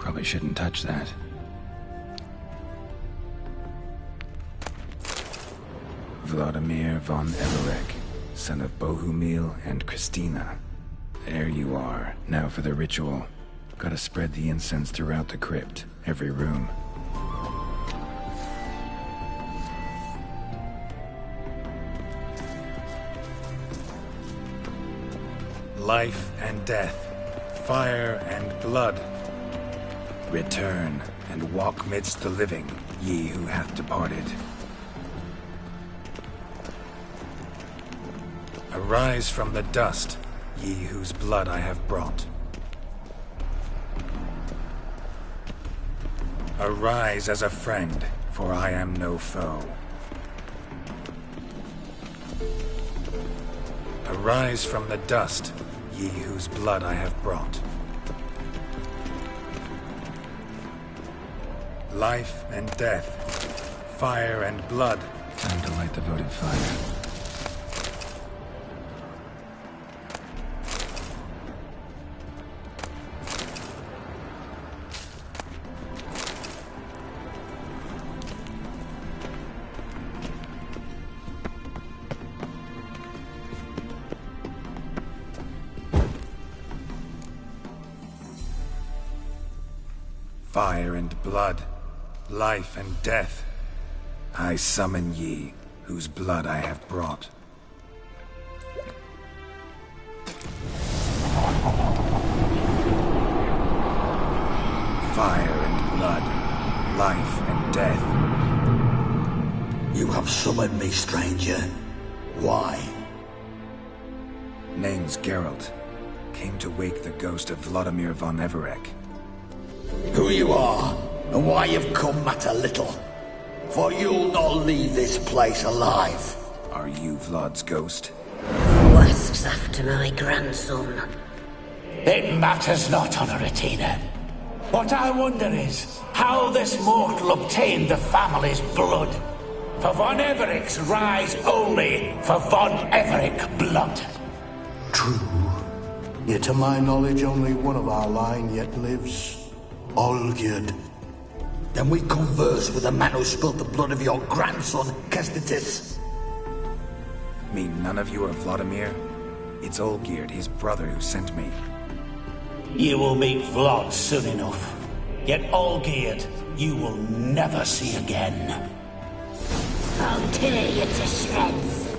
Probably shouldn't touch that. Vladimir von Everek, son of Bohumil and Christina. There you are. Now for the ritual. Gotta spread the incense throughout the crypt, every room. Life and death, fire and blood. Return, and walk midst the living, ye who hath departed. Arise from the dust, ye whose blood I have brought. Arise as a friend, for I am no foe. Arise from the dust, ye whose blood I have brought. Life and death, fire and blood. Time to light the votive fire. Fire and blood, life and death. I summon ye, whose blood I have brought. Fire and blood, life and death. You have summoned me, stranger. Why? Name's Geralt. Came to wake the ghost of Vladimir von Everek. Who you are, and why you've come matter little. For you'll not leave this place alive. Are you Vlad's ghost? Who asks after my grandson? It matters not, Honoratina. What I wonder is how this mortal obtained the family's blood. For von Everek's rise only for von Everek blood. True. Yet to my knowledge, only one of our line yet lives. Olgierd. Then we converse with the man who spilled the blood of your grandson, Kestitis. Mean none of you are Vladimir? It's Olgierd, his brother, who sent me. You will meet Vlad soon enough. Yet Olgierd, you will never see again. I'll tear you to shreds.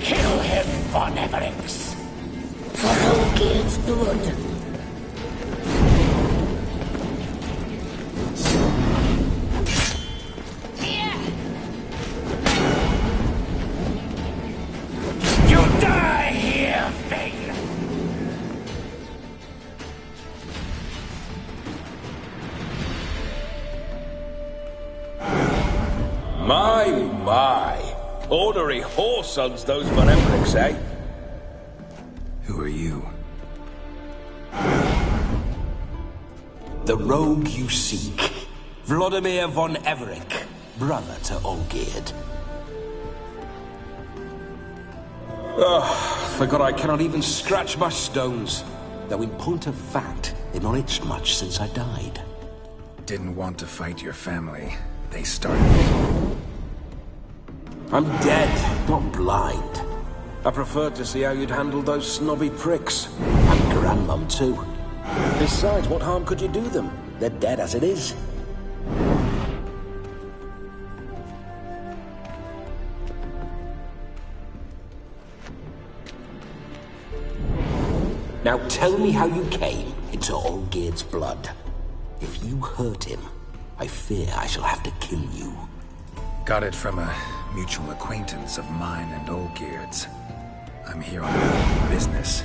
Kill him, von Evereks. For Olgierd's blood. My. Ordinary whoresons, those von Evereks, eh? Who are you? The rogue you seek. Vladimir von Everek, brother to Olgierd. Forgot I cannot even scratch my stones. Though in point of fact, they've not itched much since I died. Didn't want to fight your family. They started it. I'm dead, not blind. I preferred to see how you'd handle those snobby pricks. And grandmum, too. Besides, what harm could you do them? They're dead as it is. Now tell me how you came into Olgierd's blood. If you hurt him, I fear I shall have to kill you. Got it from a mutual acquaintance of mine and Olgierd's. I'm here on business.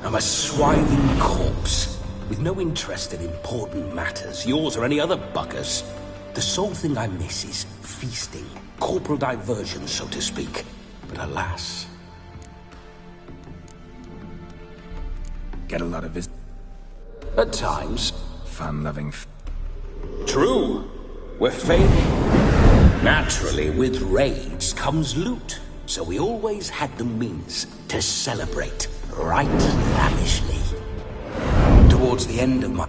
I'm a swiving corpse, with no interest in important matters, yours or any other buggers. The sole thing I miss is feasting, corporal diversion, so to speak. But alas... Get a lot of At times. Fun-loving... True. We're famous. Naturally, with raids comes loot, so we always had the means to celebrate right lavishly. Towards the end of my...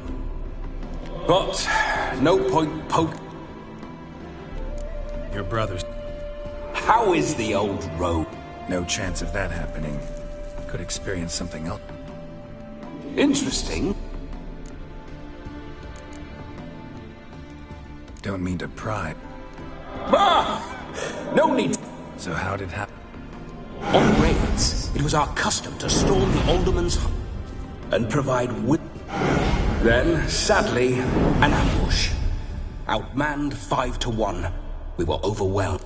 But no point poke. Your brothers. How is the old road? No chance of that happening. Could experience something else. Interesting. Don't mean to pry. Ah! No need. So how did it happen? On raids, it was our custom to storm the alderman's hut and provide Then, sadly, an ambush. Outmanned 5 to 1. We were overwhelmed.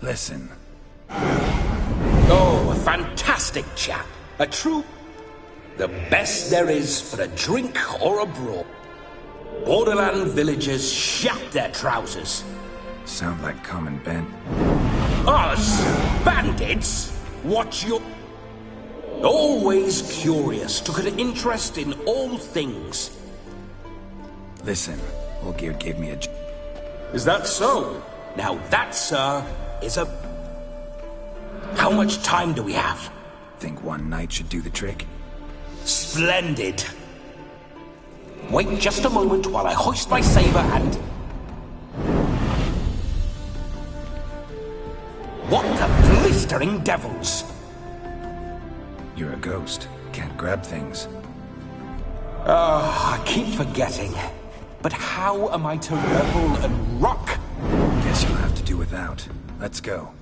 Listen. Oh, a fantastic chap. A true... The best there is for a drink or a brawl. Borderland villagers shat their trousers. Sound like common bent. Us? Bandits? Watch your... Always curious, took an interest in all things. Listen, Olgierd gave me a... Is that so? Now that, sir, is a... How much time do we have? Think one night should do the trick? Splendid. Wait just a moment while I hoist my saber and... What the blistering devils? You're a ghost. Can't grab things. I keep forgetting. But how am I to revel and rock? Guess you'll have to do without. Let's go.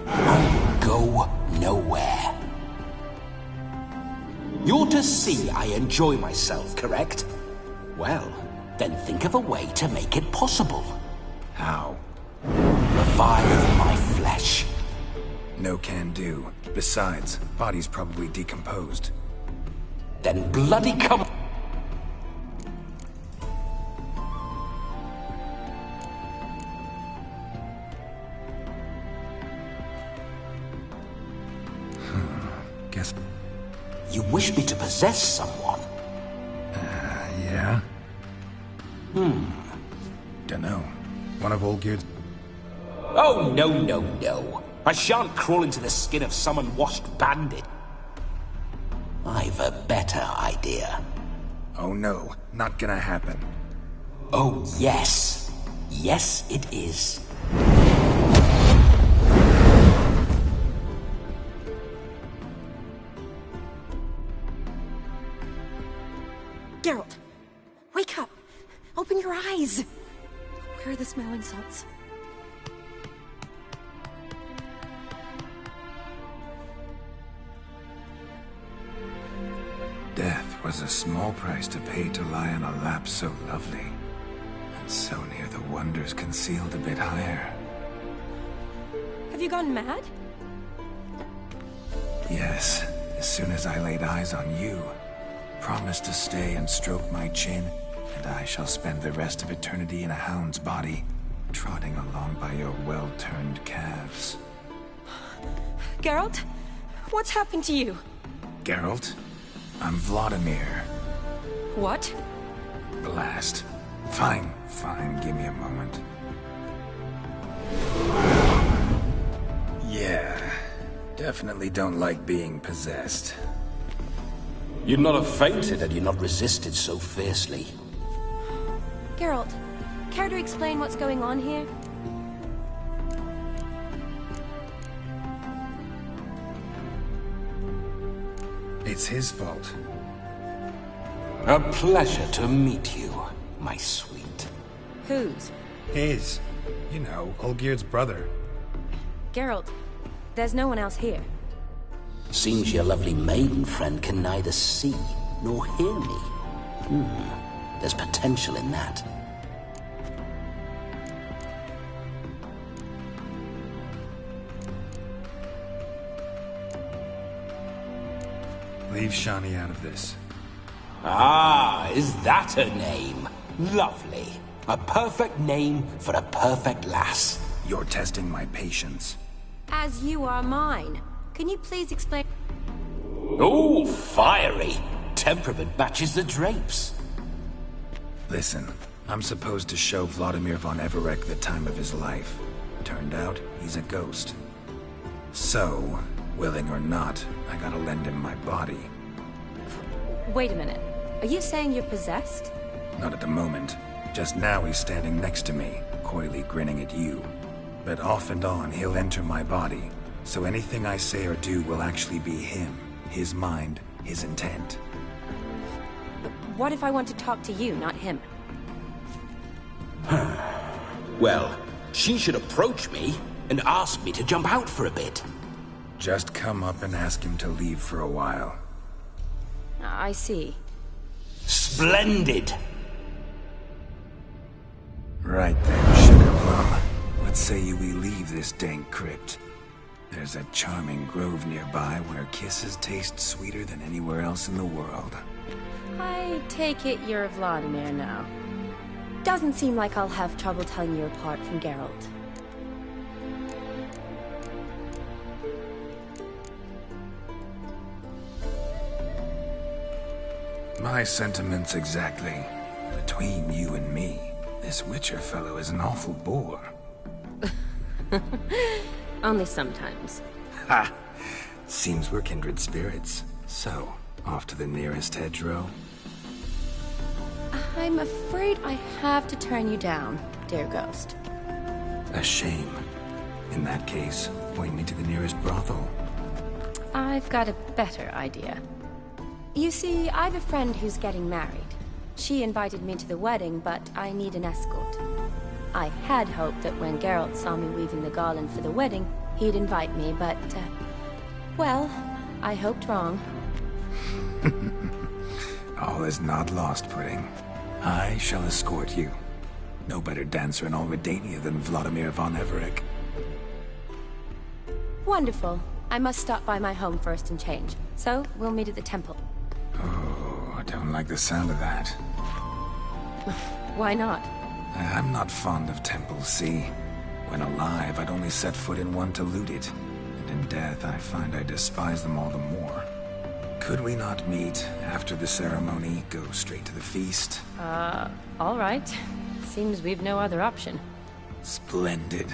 I'll go nowhere. You're to see I enjoy myself, correct? Well, then think of a way to make it possible. How? Revive my flesh. No can do. Besides, body's probably decomposed. Then bloody come... Guess... You wish me to possess someone? Yeah? Dunno. One of Olgierd's... Oh, no. I shan't crawl into the skin of some unwashed bandit. I've a better idea. Oh no, not gonna happen. Oh, yes. Yes, it is. Geralt, wake up! Open your eyes! Where are the smelling salts? Death was a small price to pay to lie on a lap so lovely, and so near the wonders concealed a bit higher. Have you gone mad? Yes, as soon as I laid eyes on you, promised to stay and stroke my chin, and I shall spend the rest of eternity in a hound's body, trotting along by your well-turned calves. Geralt? What's happened to you? Geralt? I'm Vladimir. What? Blast. Fine, give me a moment. Yeah, definitely don't like being possessed. You'd not have fainted had you not resisted so fiercely. Geralt, care to explain what's going on here? It's his fault. A pleasure to meet you, my sweet. Whose? His. You know, Olgierd's brother. Geralt, there's no one else here. Seems your lovely maiden friend can neither see nor hear me. There's potential in that. Leave Shani out of this. Ah, is that a name? Lovely. A perfect name for a perfect lass. You're testing my patience. As you are mine. Can you please explain? Oh, fiery. Temperament matches the drapes. Listen, I'm supposed to show Vladimir von Everec the time of his life. Turned out, he's a ghost. So, Willing or not, I gotta lend him my body. Wait a minute. Are you saying you're possessed? Not at the moment. Just now he's standing next to me, coyly grinning at you. But off and on, he'll enter my body. So anything I say or do will actually be him. His mind, his intent. What if I want to talk to you, not him? Well, she should approach me and ask me to jump out for a bit. Just come up and ask him to leave for a while. I see. Splendid! Right then, Sugar Plum. What say you we leave this dank crypt? There's a charming grove nearby where kisses taste sweeter than anywhere else in the world. I take it you're Vladimir now. Doesn't seem like I'll have trouble telling you apart from Geralt. My sentiments exactly. Between you and me, this Witcher fellow is an awful bore. Only sometimes. Ha! Seems we're kindred spirits. So, off to the nearest hedgerow? I'm afraid I have to turn you down, dear ghost. A shame. In that case, point me to the nearest brothel. I've got a better idea. You see, I've a friend who's getting married. She invited me to the wedding, but I need an escort. I had hoped that when Geralt saw me weaving the garland for the wedding, he'd invite me, but, well, I hoped wrong. All is not lost, Pudding. I shall escort you. No better dancer in all Redania than Vladimir von Everec. Wonderful. I must stop by my home first and change, so we'll meet at the temple. Oh, I don't like the sound of that. Why not? I'm not fond of temples, see? When alive, I'd only set foot in one to loot it. And in death, I find I despise them all the more. Could we not meet after the ceremony, go straight to the feast? All right. Seems we've no other option. Splendid.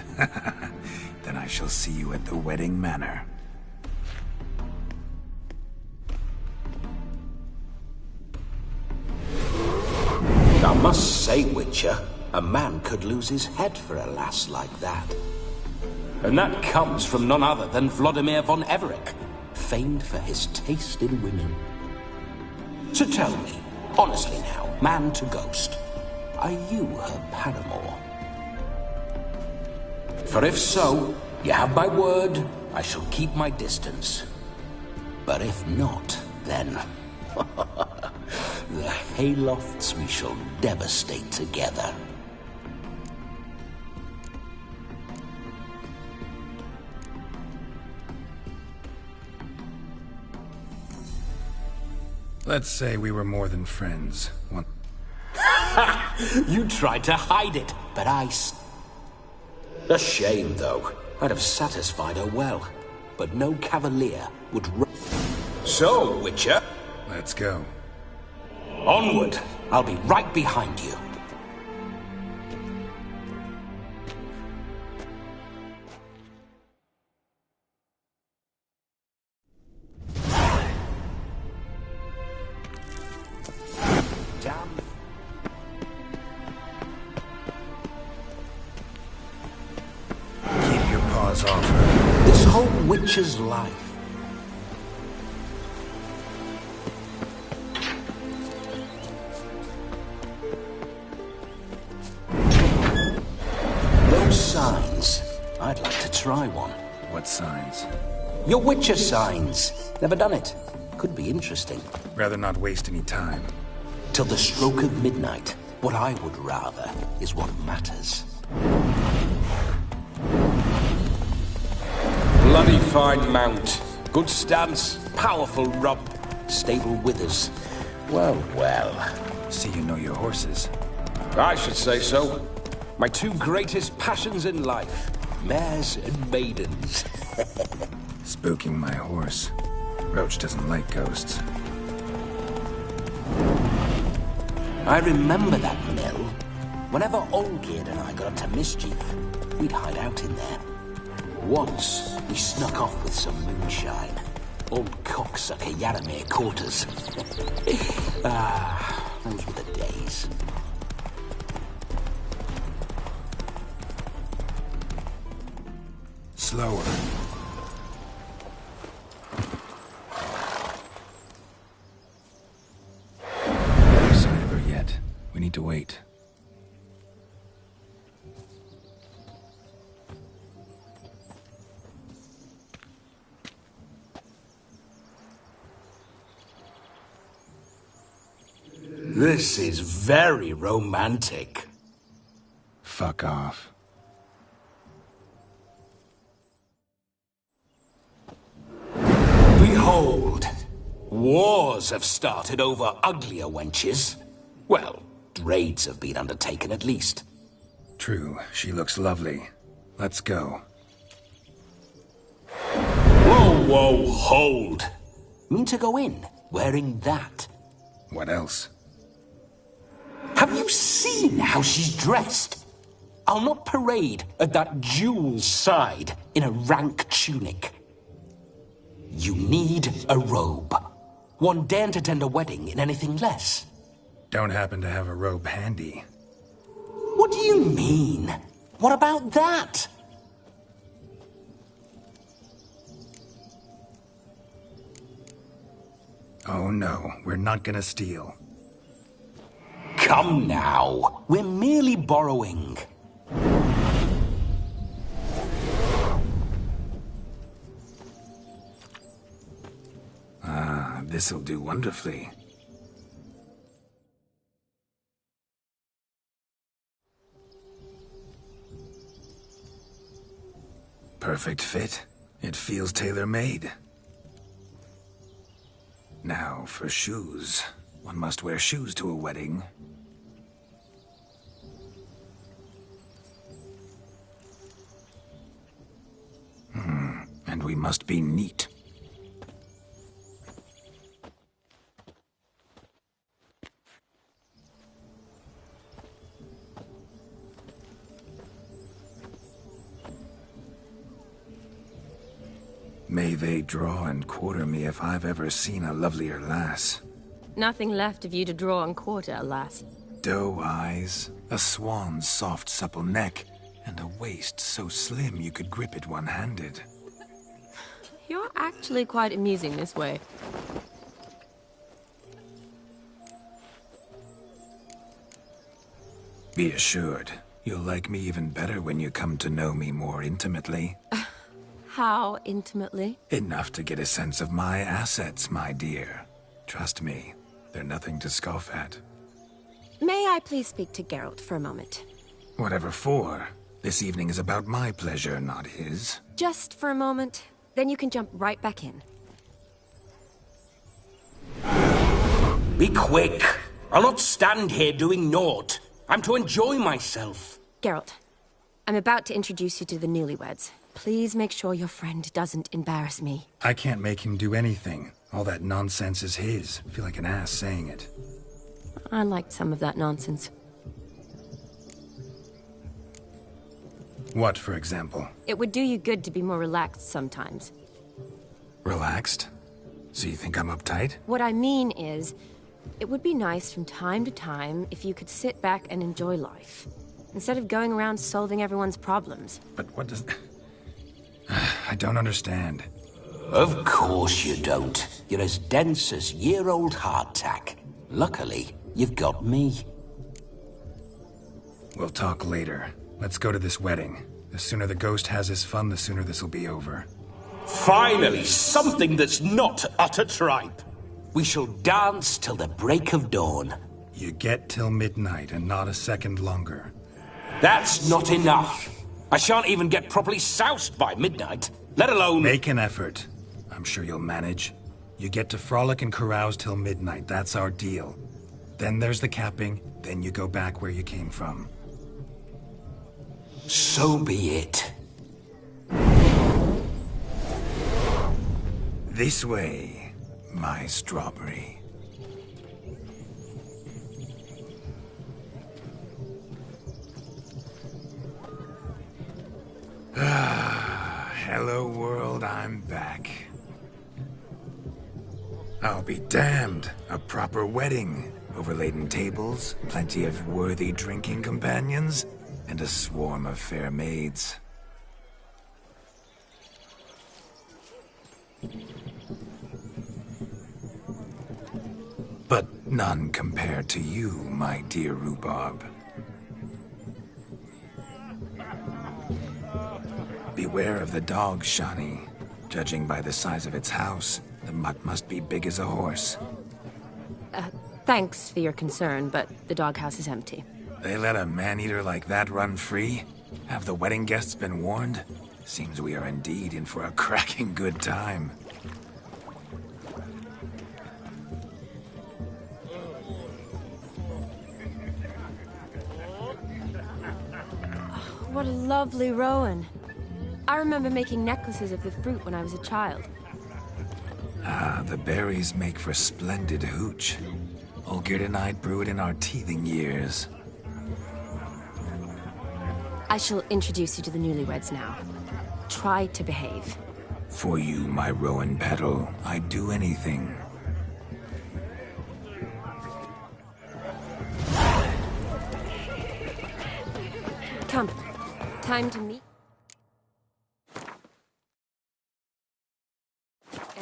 Then I shall see you at the wedding manor. I must say, Witcher, a man could lose his head for a lass like that. And that comes from none other than Vladimir von Everec, famed for his taste in women. So tell me, honestly now, man to ghost, are you her paramour? For if so, you have my word, I shall keep my distance. But if not, then... the haylofts we shall devastate together. Let's say we were more than friends. You tried to hide it, but A shame, though. I'd have satisfied her well. But no cavalier would So, Witcher... Let's go. Onward! I'll be right behind you. Keep your paws off her. This whole Witcher's life. Signs. I'd like to try one. What signs? Your Witcher signs. Never done it. Could be interesting. Rather not waste any time. Till the stroke of midnight. What I would rather is what matters. Bloody fine mount. Good stance. Powerful rump. Stable withers. Well, well. See you know your horses. I should say so. My two greatest passions in life, mares and maidens. Spooking my horse. Roach doesn't like ghosts. I remember that mill. Whenever Olgierd and I got up to mischief, we'd hide out in there. Once, we snuck off with some moonshine. Old cocksucker Yaramir caught us. Those were the days. Slower. No sign of her yet. We need to wait. This is very romantic. Fuck off. Behold, wars have started over uglier wenches. Well, raids have been undertaken at least. True, she looks lovely. Let's go. Whoa, whoa, hold. Mean to go in, wearing that? What else? Have you seen how she's dressed? I'll not parade at that jewel's side in a rank tunic. You need a robe. One daren't attend a wedding in anything less. Don't happen to have a robe handy. What do you mean? What about that? Oh no, we're not gonna steal. Come now, we're merely borrowing. This'll do wonderfully. Perfect fit. It feels tailor-made. Now for shoes. One must wear shoes to a wedding. And we must be neat. May they draw and quarter me if I've ever seen a lovelier lass. Nothing left of you to draw and quarter, alas. Doe eyes, a swan's soft supple neck, and a waist so slim you could grip it one-handed. You're actually quite amusing this way. Be assured, you'll like me even better when you come to know me more intimately. How intimately? Enough to get a sense of my assets, my dear. Trust me, they're nothing to scoff at. May I please speak to Geralt for a moment? Whatever for. This evening is about my pleasure, not his. Just for a moment, then you can jump right back in. Be quick. I'll not stand here doing naught. I'm to enjoy myself. Geralt, I'm about to introduce you to the newlyweds. Please make sure your friend doesn't embarrass me. I can't make him do anything. All that nonsense is his. I feel like an ass saying it. I liked some of that nonsense. What, for example? It would do you good to be more relaxed sometimes. Relaxed? So you think I'm uptight? What I mean is, it would be nice from time to time if you could sit back and enjoy life, instead of going around solving everyone's problems. But what does... I don't understand. Of course you don't. You're as dense as year-old hardtack. Luckily, you've got me. We'll talk later. Let's go to this wedding. The sooner the ghost has his fun, the sooner this'll be over. Finally, something that's not utter tripe. We shall dance till the break of dawn. You get till midnight and not a second longer. That's not enough. I shan't even get properly soused by midnight, let alone... Make an effort. I'm sure you'll manage. You get to frolic and carouse till midnight. That's our deal. Then there's the capping, then you go back where you came from. So be it. This way, my strawberry. Hello world, I'm back. I'll be damned. A proper wedding. Overladen tables, plenty of worthy drinking companions, and a swarm of fair maids. But none compared to you, my dear Rhubarb. Beware of the dog, Shani. Judging by the size of its house, the mutt must be big as a horse. Thanks for your concern, but the doghouse is empty. They let a man-eater like that run free? Have the wedding guests been warned? Seems we are indeed in for a cracking good time. What a lovely rowan. I remember making necklaces of the fruit when I was a child. Ah, the berries make for splendid hooch. Olgerd and I brew it in our teething years. I shall introduce you to the newlyweds now. Try to behave. For you, my rowan petal, I'd do anything. Come. Time to meet.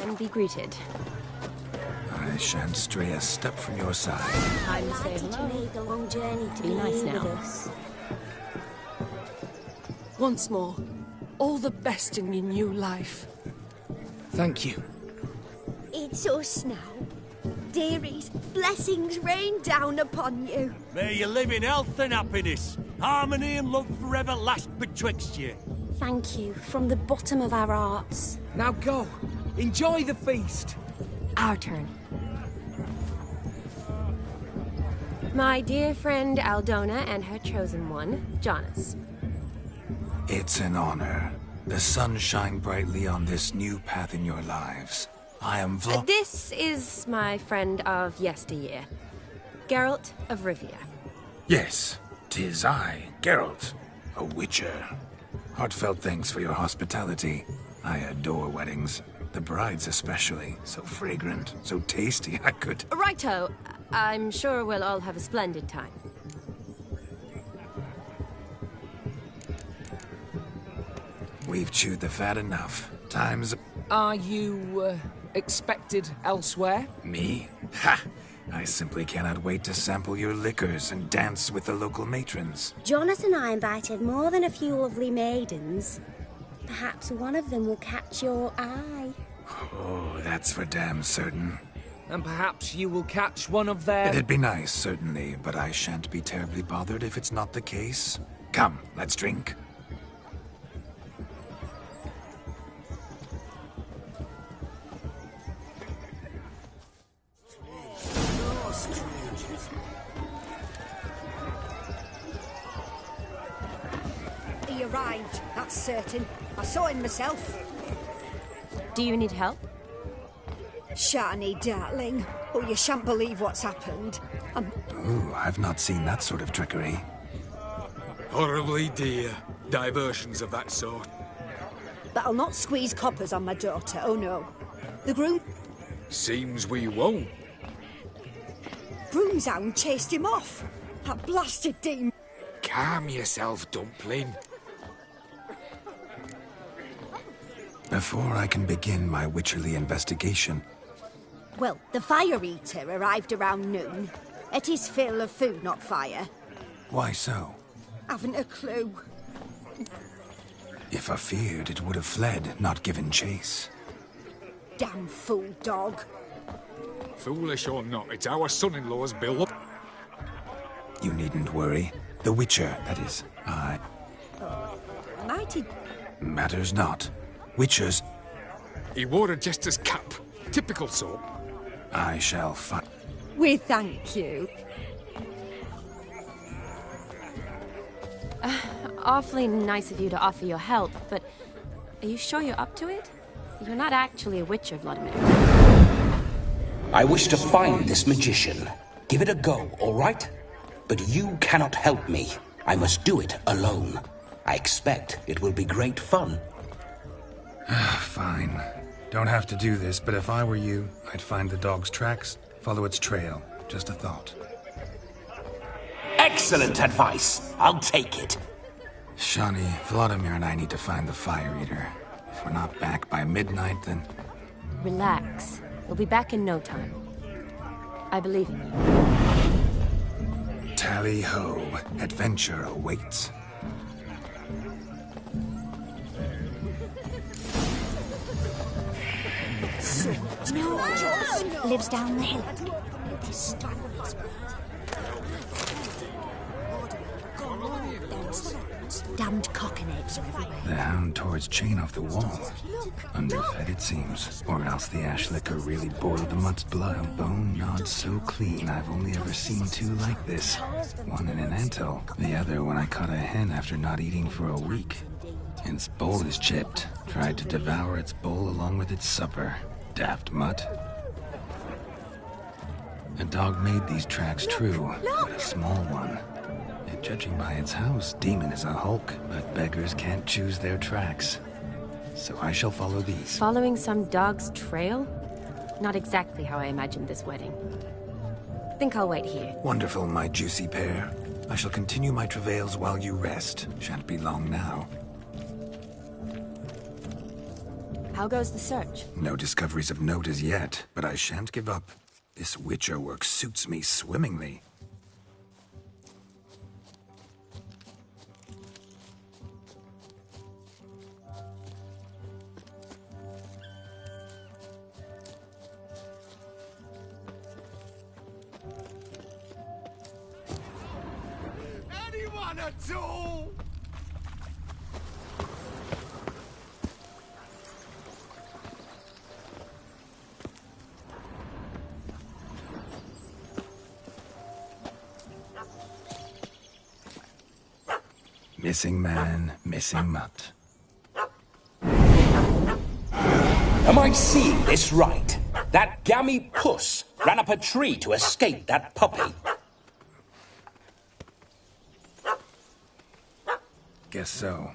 And be greeted. I shan't stray a step from your side. Time to say hello. Made a long journey to Be nice here now. with us. Once more, all the best in your new life. Thank you. It's us now. Dearies, blessings rain down upon you. May you live in health and happiness. Harmony and love forever last betwixt you. Thank you from the bottom of our hearts. Now go. Enjoy the feast. Our turn. My dear friend Aldona and her chosen one, Jonas. It's an honor. The sun shine brightly on this new path in your lives. I am This is my friend of yesteryear, Geralt of Rivia. Yes, 'tis I, Geralt, a witcher. Heartfelt thanks for your hospitality. I adore weddings. The brides especially. So fragrant, so tasty, I could... Righto. I'm sure we'll all have a splendid time. We've chewed the fat enough. Time's... Are you, expected elsewhere? Me? Ha! I simply cannot wait to sample your liquors and dance with the local matrons. Jonas and I invited more than a few lovely maidens. Perhaps one of them will catch your eye. Oh, that's for damn certain. And perhaps you will catch one of their... It'd be nice, certainly, but I shan't be terribly bothered if it's not the case. Come, let's drink. He arrived, that's certain. I saw him myself. Do you need help? Shani, darling. Oh, you shan't believe what's happened. Ooh, I've not seen that sort of trickery. Horribly dear. Diversions of that sort. But I'll not squeeze coppers on my daughter, oh no. The Seems we won't. groomshound chased him off. That blasted demon. Calm yourself, Dumpling. Before I can begin my witcherly investigation... Well, the fire eater arrived around noon. At his fill of food, not fire. Why so? Haven't a clue. If I feared, it would have fled, not given chase. Damn fool dog. Foolish or not, it's our son-in-law's bill. You needn't worry. The Witcher, that is, Mighty... Matters not. Witchers... He wore a jester's cap. Typical sort. I shall find... We thank you. Awfully nice of you to offer your help, but are you sure you're up to it? You're not actually a witcher, Vladimir. I wish to find this magician. Give it a go, all right? But you cannot help me. I must do it alone. I expect it will be great fun. Fine. Don't have to do this, but if I were you, I'd find the dog's tracks, follow its trail. Just a thought. Excellent advice. I'll take it. Shawnee, Vladimir and I need to find the Fire Eater. If we're not back by midnight, then... Relax. We'll be back in no time. I believe in you. Tally-ho. Adventure awaits. No, lives down the hill. Damned cock and eggs are everywhere. The hound tore its chain off the wall. Underfed, it seems. Or else the ash liquor really boiled the mutt's blood. A bone gnawed so clean, I've only ever seen two like this. One in an anthill, the other when I caught a hen after not eating for a week. Its bowl is chipped. Tried to devour its bowl along with its supper. Daft mutt. A dog made these tracks true, but a small one. And judging by its house, Demon is a hulk, but beggars can't choose their tracks. So I shall follow these. Following some dog's trail? Not exactly how I imagined this wedding. Think I'll wait here. Wonderful, my juicy pair. I shall continue my travails while you rest. Shan't be long now. How goes the search? No discoveries of note as yet, but I shan't give up. This Witcher work suits me swimmingly. Anyone at all? Missing man, missing mutt. Am I seeing this right? That gammy puss ran up a tree to escape that puppy. Guess so.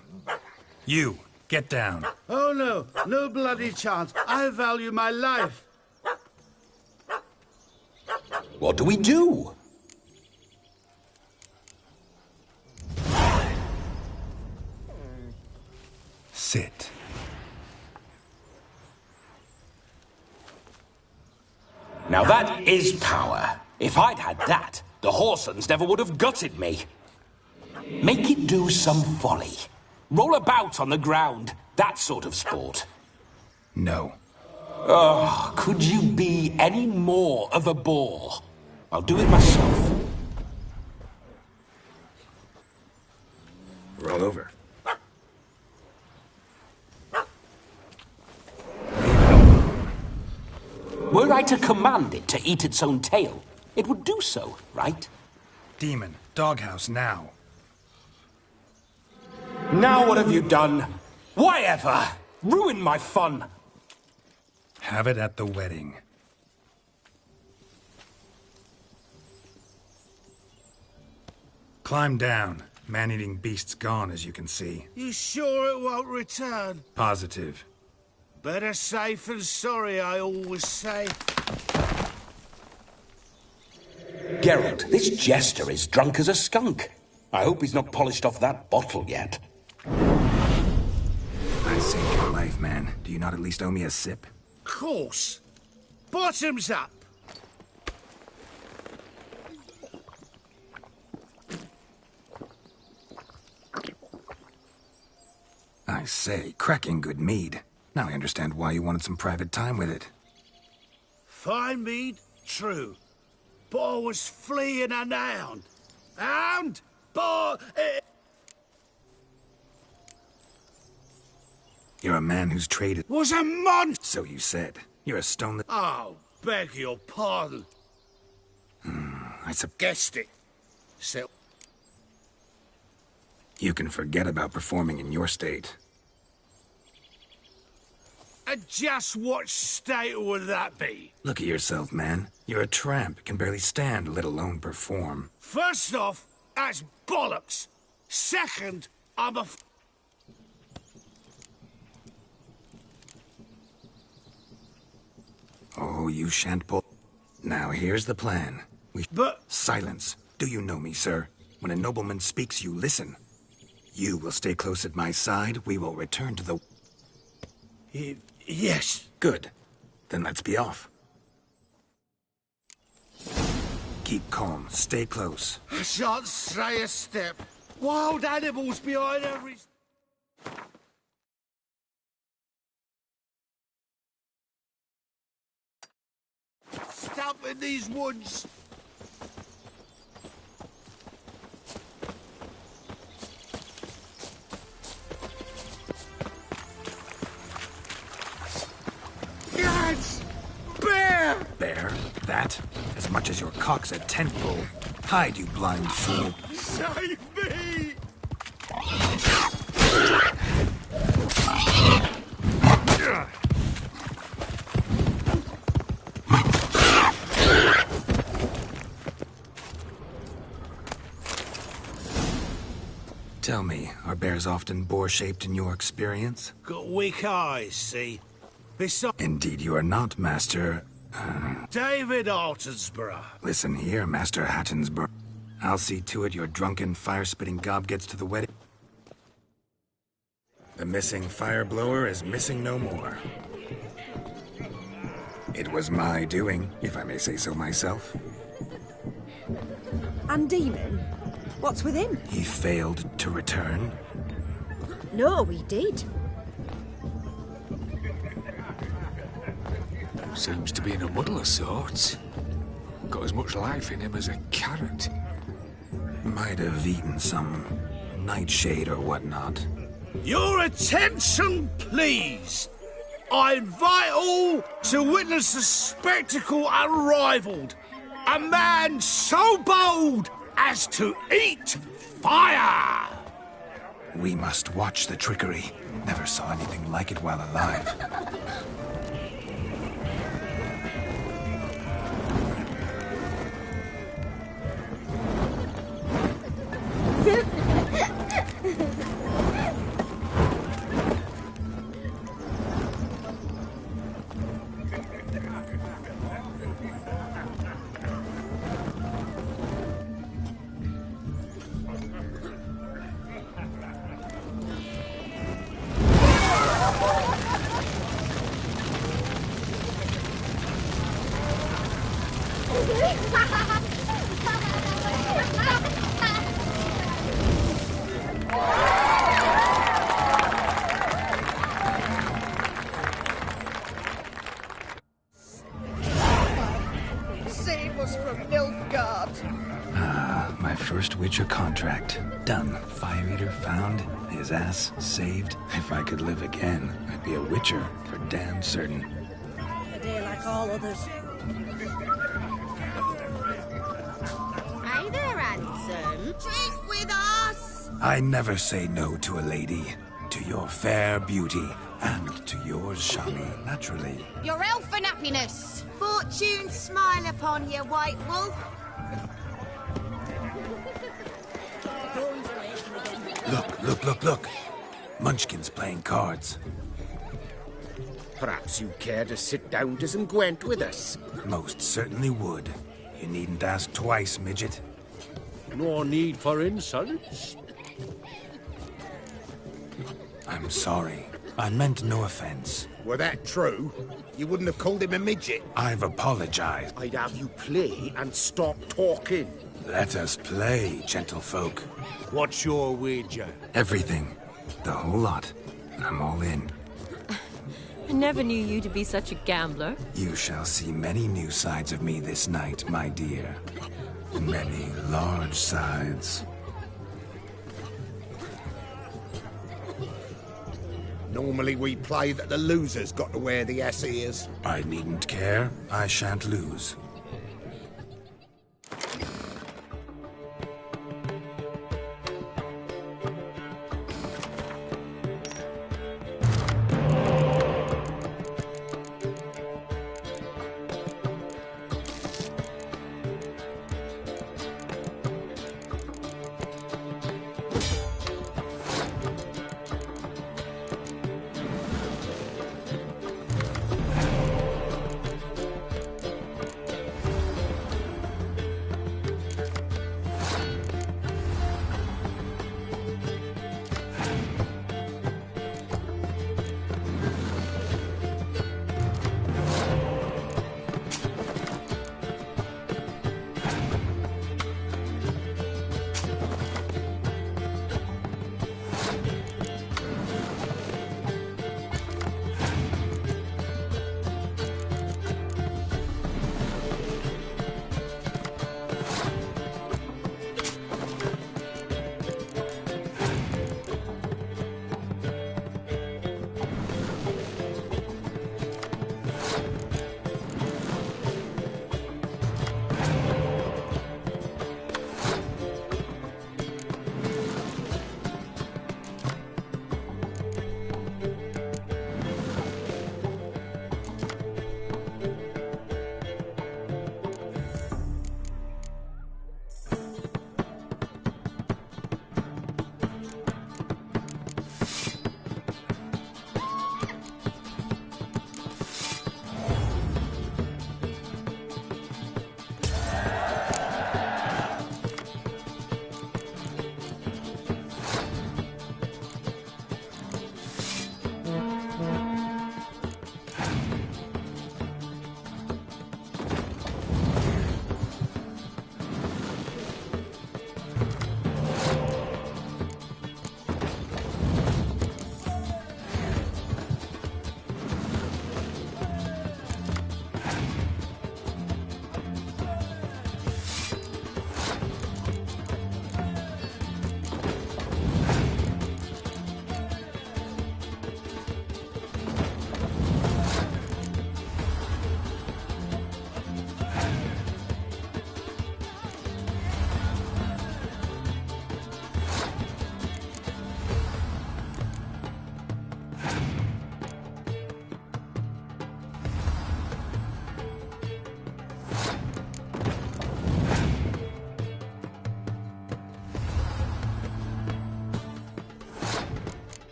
You, get down. Oh no, no bloody chance. I value my life. What do we do? Sit. Now that is power. If I'd had that, the Horsons never would have gutted me. Make it do some folly. Roll about on the ground. That sort of sport. No. Oh, could you be any more of a bore? I'll do it myself. Roll over. Were I to command it to eat its own tail, it would do so, right? Demon, doghouse now. Now what have you done? Why ever? Ruin my fun. Have it at the wedding. Climb down. Man-eating beast's gone, as you can see. You sure it won't return? Positive. Better safe than sorry, I always say. Geralt, this jester is drunk as a skunk. I hope he's not polished off that bottle yet. I saved your life, man. Do you not at least owe me a sip? Course. Bottoms up. I say, cracking good mead. Now I understand why you wanted some private time with it. Fine mead, true. But I was fleeing an hound. Hound? But... You're a man who's traded... Was a monster! So you said. You're a stone that... Oh, beg your pardon. I guessed it. So... You can forget about performing in your state. And just what state would that be? Look at yourself, man. You're a tramp, can barely stand, let alone perform. First off, that's bollocks. Second, I'm a... Oh, you shan't pull. Now here's the plan. But... Silence. Do you know me, sir? When a nobleman speaks, you listen. You will stay close at my side. We will return to the... Yes. Good. Then let's be off. Keep calm. Stay close. I shan't stray a step. Wild animals behind every... Stamp in these woods. Lads! Bear! Bear? That? As much as your cock's a tent pole. Hide, you blind fool. Save me! Tell me, are bears often boar-shaped in your experience? Got weak eyes, see? Indeed you are not, Master... David Altonsborough. Listen here, Master Hattonsborough. I'll see to it your drunken, fire-spitting gob gets to the wedding. The missing fire blower is missing no more. It was my doing, if I may say so myself. And Demon? What's with him? He failed to return. No, he did. Seems to be in a muddle of sorts. Got as much life in him as a carrot. Might have eaten some nightshade or whatnot. Your attention, please! I invite all to witness a spectacle unrivaled. A man so bold as to eat fire! We must watch the trickery. Never saw anything like it while alive. Save us from Nilfgaard. Ah, my first Witcher contract. Done. Fire Eater found. His ass saved. If I could live again, I'd be a Witcher for damn certain. A day like all others. Hey there, handsome. Drink with us! I never say no to a lady. To your fair beauty, and to yours, Shani, naturally. Your elfin happiness. Fortune smile upon you, White Wolf. Look. Munchkin's playing cards. Perhaps you care to sit down to some Gwent with us? Most certainly would. You needn't ask twice, midget. No need for insults. I'm sorry. I meant no offense. Were that true, you wouldn't have called him a midget. I've apologized. I'd have you play and stop talking. Let us play, gentlefolk. What's your wager? Everything. The whole lot. I'm all in. I never knew you to be such a gambler. You shall see many new sides of me this night, my dear. Many large sides. Normally we play that the loser's got to wear the ass ears. I needn't care. I shan't lose.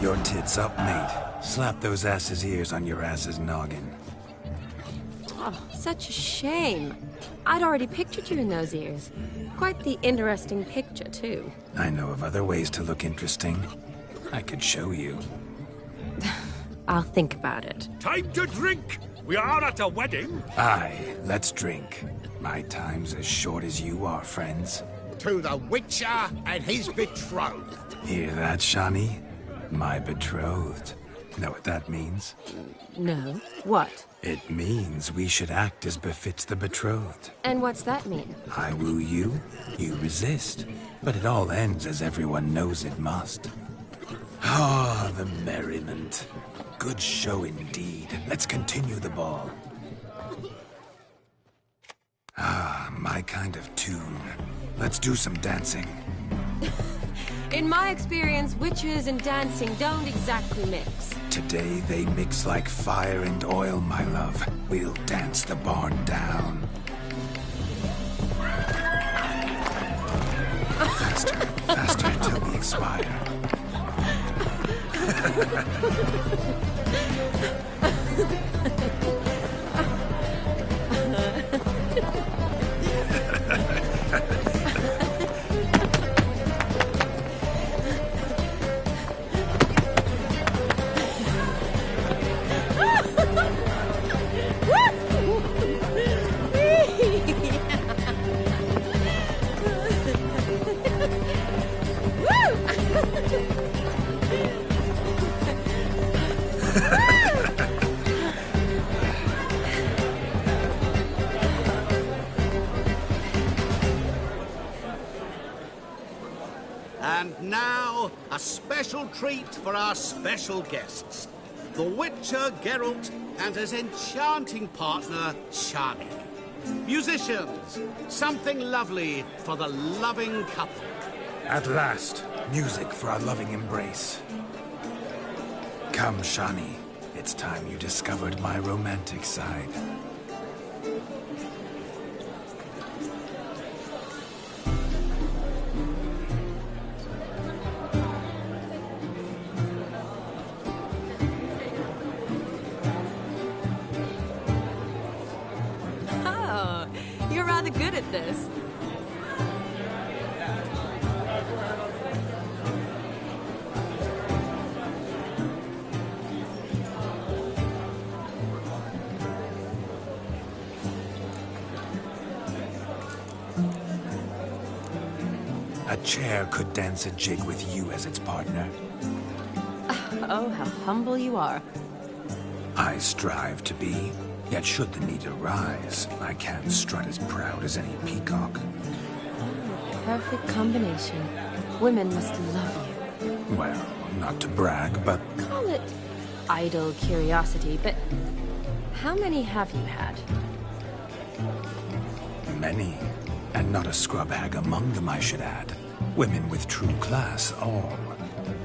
Your tits up, mate. Slap those asses' ears on your ass's noggin. Oh, such a shame. I'd already pictured you in those ears. Quite the interesting picture, too. I know of other ways to look interesting. I could show you. I'll think about it. Time to drink! We are at a wedding. Aye, let's drink. My time's as short as you are, friends. To the Witcher and his betrothed. Hear that, Shani? My betrothed. Know what that means? No. What? It means we should act as befits the betrothed. And what's that mean? I woo you, you resist. But it all ends as everyone knows it must. Ah, the merriment. Good show indeed. Let's continue the ball. Ah, my kind of tune. Let's do some dancing. In my experience, witches and dancing don't exactly mix. Today they mix like fire and oil, my love. We'll dance the barn down. Faster, faster till we expire. And now, a special treat for our special guests. The Witcher Geralt and his enchanting partner, Shani. Musicians, something lovely for the loving couple. At last, music for our loving embrace. Come, Shani. It's time you discovered my romantic side. Oh, you're rather good at this. A chair could dance a jig with you as its partner. Oh, how humble you are. I strive to be, yet should the need arise, I can strut as proud as any peacock. Perfect combination. Women must love you. Well, not to brag, but... Call it idle curiosity, but how many have you had? Many. And not a scrub hag among them, I should add. Women with true class, all.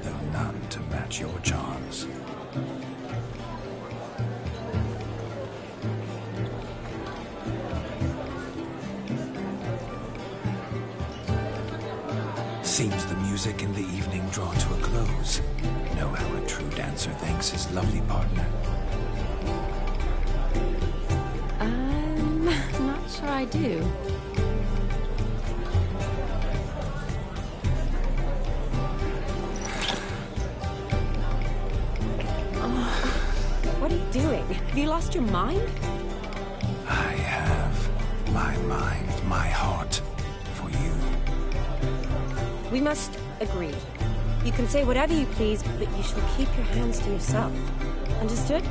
Though none to match your charms. Seems the music in the evening draw to a close. Know how a true dancer thanks his lovely partner. I'm not sure I do. doing? Have you lost your mind? I have my mind, my heart for you. We must agree. You can say whatever you please, but you shall keep your hands to yourself. Understood?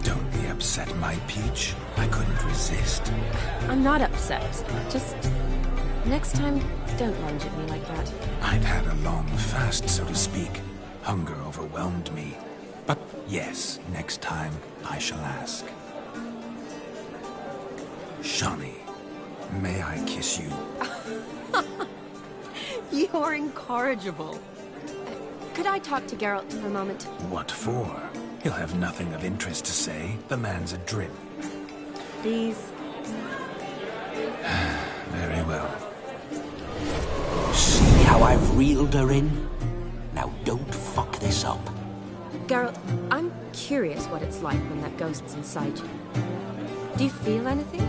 Don't be upset, my peach. I couldn't resist. I'm not upset. Just... next time, don't lunge at me like that. I'd had a long fast, so to speak. Hunger overwhelmed me. But yes, next time I shall ask. Shawnee, may I kiss you? You're incorrigible. Could I talk to Geralt for a moment? What for? He'll have nothing of interest to say. The man's a drip. Please. Very well. See how I've reeled her in? Now don't fuck this up. Geralt, I'm curious what it's like when that ghost's inside you. Do you feel anything?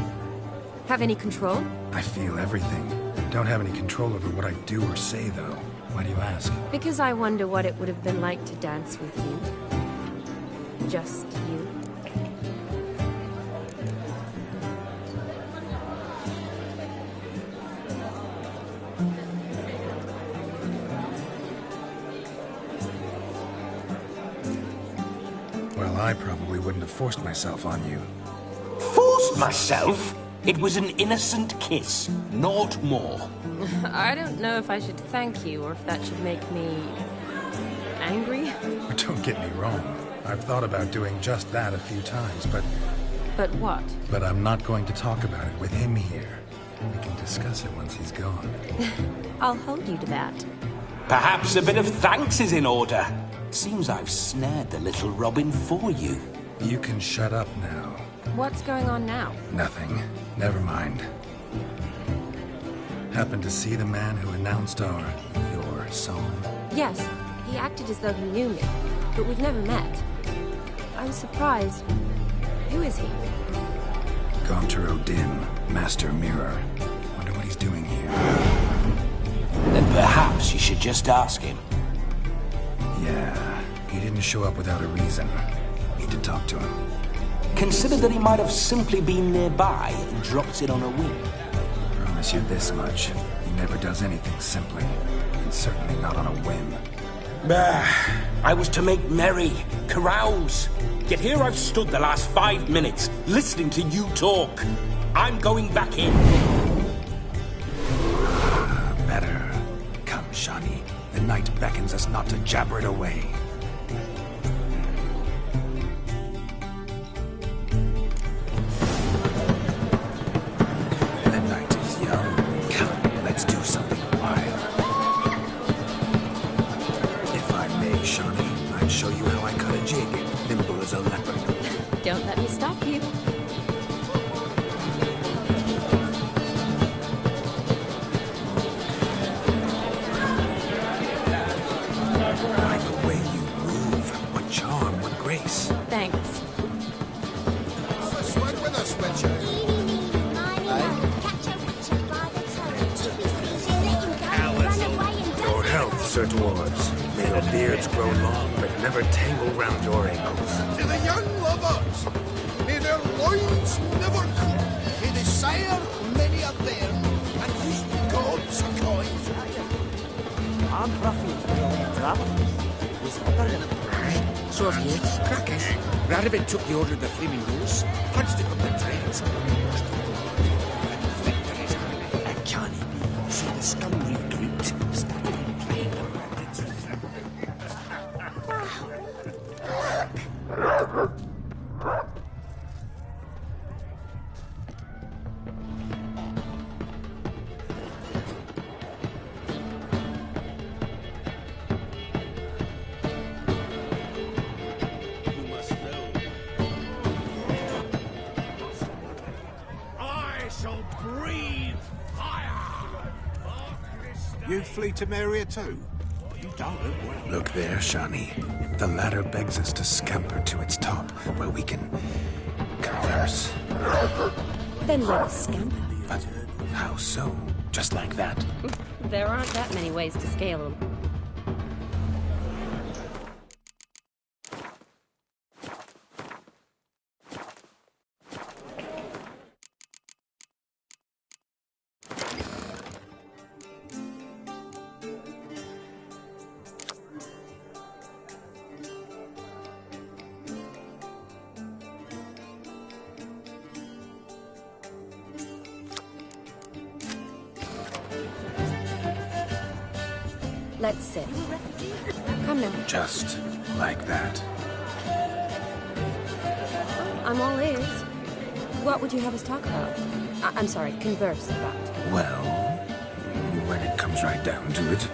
Have any control? I feel everything. Don't have any control over what I do or say, though. Why do you ask? Because I wonder what it would have been like to dance with you. Just you. Well, I probably wouldn't have forced myself on you. Forced myself? It was an innocent kiss, naught more. I don't know if I should thank you or if that should make me... angry? Don't get me wrong. I've thought about doing just that a few times, but... But what? But I'm not going to talk about it with him here. We can discuss it once he's gone. I'll hold you to that. Perhaps a bit of thanks is in order. Seems I've snared the little Robin for you. You can shut up now. What's going on now? Nothing. Never mind. Happened to see the man who announced your song? Yes, he acted as though he knew me, but we've never met. I was surprised. Who is he? Gaunter O'Dim, Master Mirror. Wonder what he's doing here. Then perhaps you should just ask him. Yeah, he didn't show up without a reason. Need to talk to him. Consider that he might have simply been nearby and dropped it on a whim. Promise you this much. He never does anything simply. And certainly not on a whim. I was to make merry, carouse. Yet here I've stood the last 5 minutes, listening to you talk. I'm going back in. Better. Come, Shawnee. The night beckons us not to jabber it away. The night is young. Come, let's do something wild. If I may, Shawnee, I'd show you how I cut a jig, nimble as a leopard. Don't let me stop you. By the way you move, what charm, what grace. Thanks. Swing with us, Witcher. Your health, Sir Dwarves. May your beards grow long, but never tangle round your ankles. To the young lovers, may their loins never cool. May they sire many a bairn, and use God's coin. I'm Ruffy. So have you. Crackers. Rabbit took the order of the Flaming Rose, punched it up the trains. Can it be? So the scum regrouped, started playing the rabbits. You flee to Maria too? You don't look well. Look there, Shawnee. The ladder begs us to scamper to its top, where we can converse. Then let us scamper. But how so? Just like that? There aren't that many ways to scale them. Let's sit. Come now. Just like that. I'm all ears. What would you have us talk about? I'm sorry, converse about. Well, when it comes right down to it...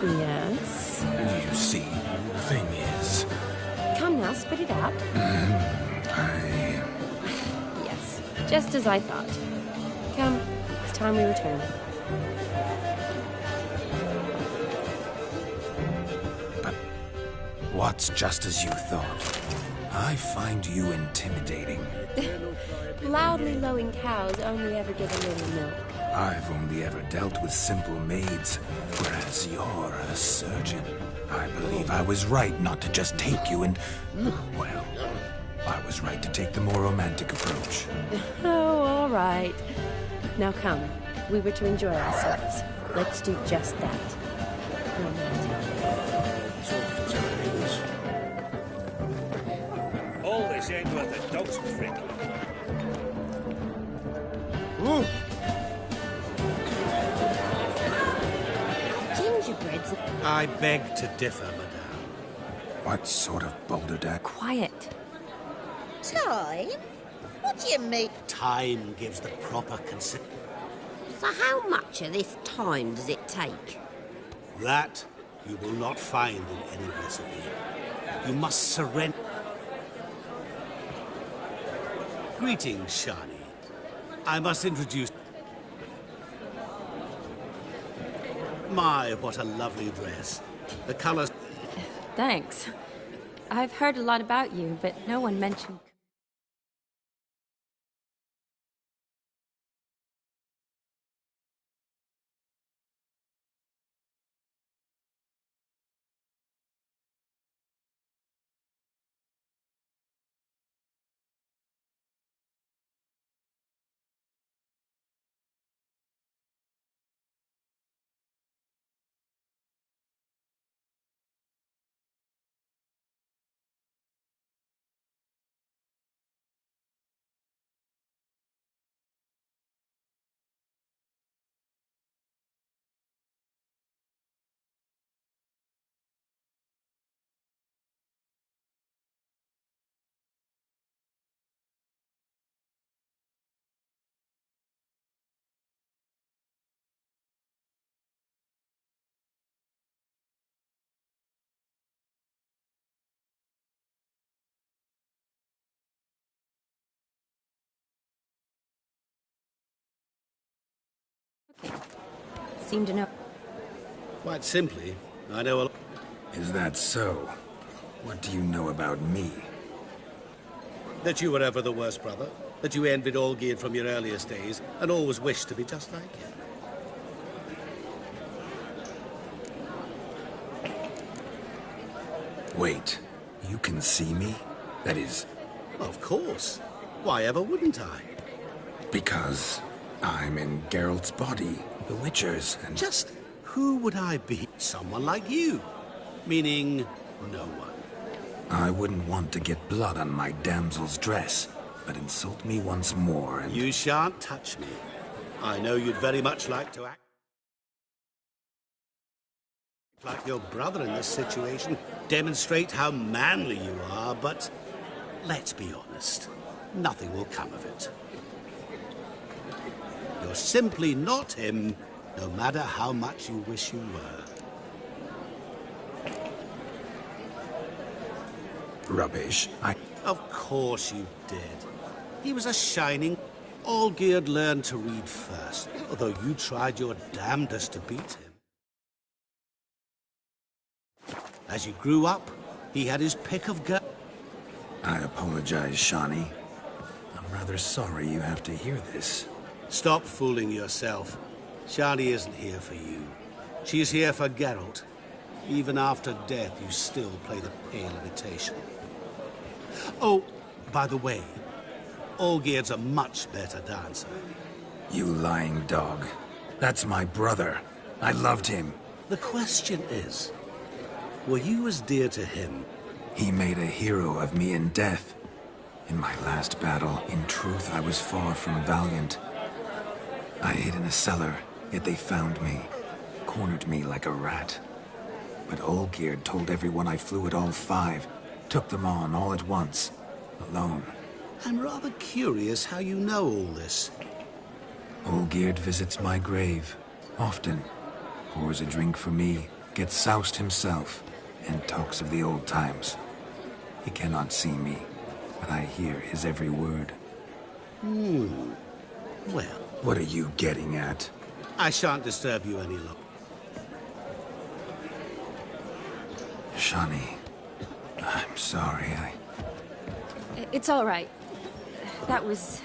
Yes? You see, the thing is... Come now, spit it out. Yes, just as I thought. Come, it's time we return. But what's just as you thought? I find you intimidating. Loudly lowing cows only ever give a little milk. I've only ever dealt with simple maids, whereas you're a surgeon. I believe I was right not to just take you and... Well, I was right to take the more romantic approach. Oh, all right. Now come, we were to enjoy ourselves. Let's do just that. All this ain't worth a dog's prick. Ooh. Gingerbreads. I beg to differ, madame. What sort of balderdash? Quiet. Time? What do you mean? Time gives the proper consent. So how much of this time does it take? That you will not find in any recipe. You must surrender. Greetings, Shani. I must introduce... My, what a lovely dress. The colors... Thanks. I've heard a lot about you, but no one mentioned... Okay. Seem to know. Quite simply, I know a... Is that so? What do you know about me? That you were ever the worst brother. That you envied Olgierd from your earliest days, and always wished to be just like him. Wait, you can see me? That is... Of course. Why ever wouldn't I? Because I'm in Geralt's body, the Witcher's, and... Just who would I be? Someone like you. Meaning, no one. I wouldn't want to get blood on my damsel's dress, but insult me once more and... You shan't touch me. I know you'd very much like to act like your brother in this situation. Demonstrate how manly you are, but let's be honest. Nothing will come of it. You're simply not him, no matter how much you wish you were. Rubbish. Of course you did. He was a shining... Olgierd learned to read first, although you tried your damnedest to beat him. As you grew up, he had his pick of girls. I apologize, Shani. I'm rather sorry you have to hear this. Stop fooling yourself. Shani isn't here for you. She's here for Geralt. Even after death, you still play the pale imitation. Oh, by the way, Olgierd's a much better dancer. You lying dog. That's my brother. I loved him. The question is, were you as dear to him? He made a hero of me in death. In my last battle, in truth, I was far from valiant. I hid in a cellar, yet they found me, cornered me like a rat. But Olgierd told everyone I flew at all 5. Took them on all at once. Alone. I'm rather curious how you know all this. Olgierd visits my grave. Often. Pours a drink for me. Gets soused himself. And talks of the old times. He cannot see me. But I hear his every word. Well... What are you getting at? I shan't disturb you any longer. Shani, I'm sorry, It's all right. That was...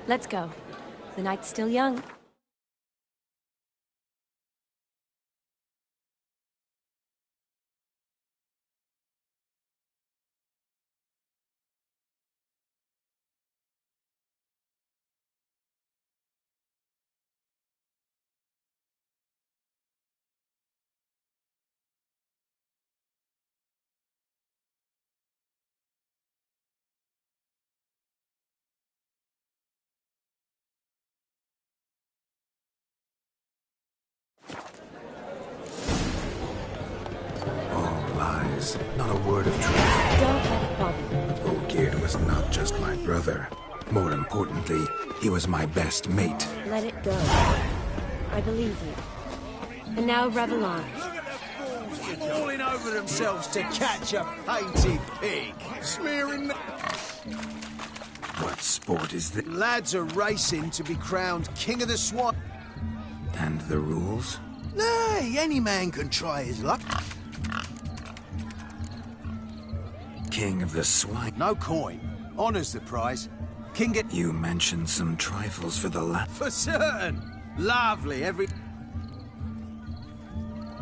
Let's go. The night's still young. Not a word of truth. Don't let it bother you. Olgierd was not just my brother. More importantly, he was my best mate. Let it go. I believe you. And now revel on. Falling over themselves to catch a painted pig. Smearing... What sport is this? Lads are racing to be crowned King of the Swine. And the rules? Nay, any man can try his luck. King of the Swine. No coin. Honor's the prize. King get... You mentioned some trifles for the lad. For certain. Lovely, every...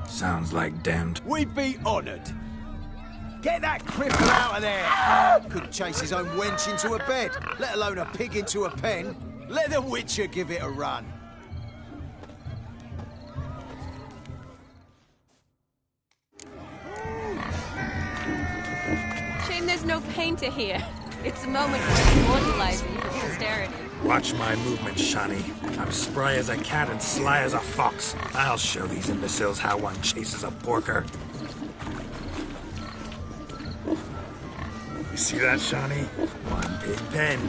Sounds like damned... We'd be honored. Get that cripple out of there! Couldn't chase his own wench into a bed, let alone a pig into a pen. Let the Witcher give it a run. Shame there's no painter here. It's a moment worth immortalizing for posterity. Watch my movements, Shani. I'm spry as a cat and sly as a fox. I'll show these imbeciles how one chases a porker. You see that, Shani? One big pen.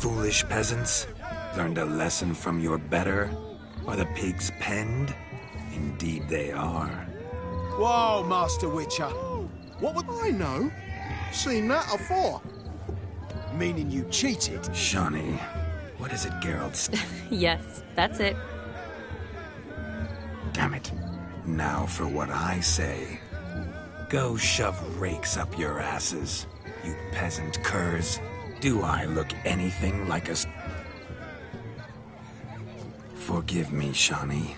Foolish peasants? Learned a lesson from your better? Are the pigs penned? Indeed they are. Whoa, Master Witcher. What would I know? Seen that afore. Meaning you cheated? Shani, what is it, Geralt? Yes, that's it. Damn it. Now for what I say. Go shove rakes up your asses, you peasant curs. Do I look anything like a... Forgive me, Shani.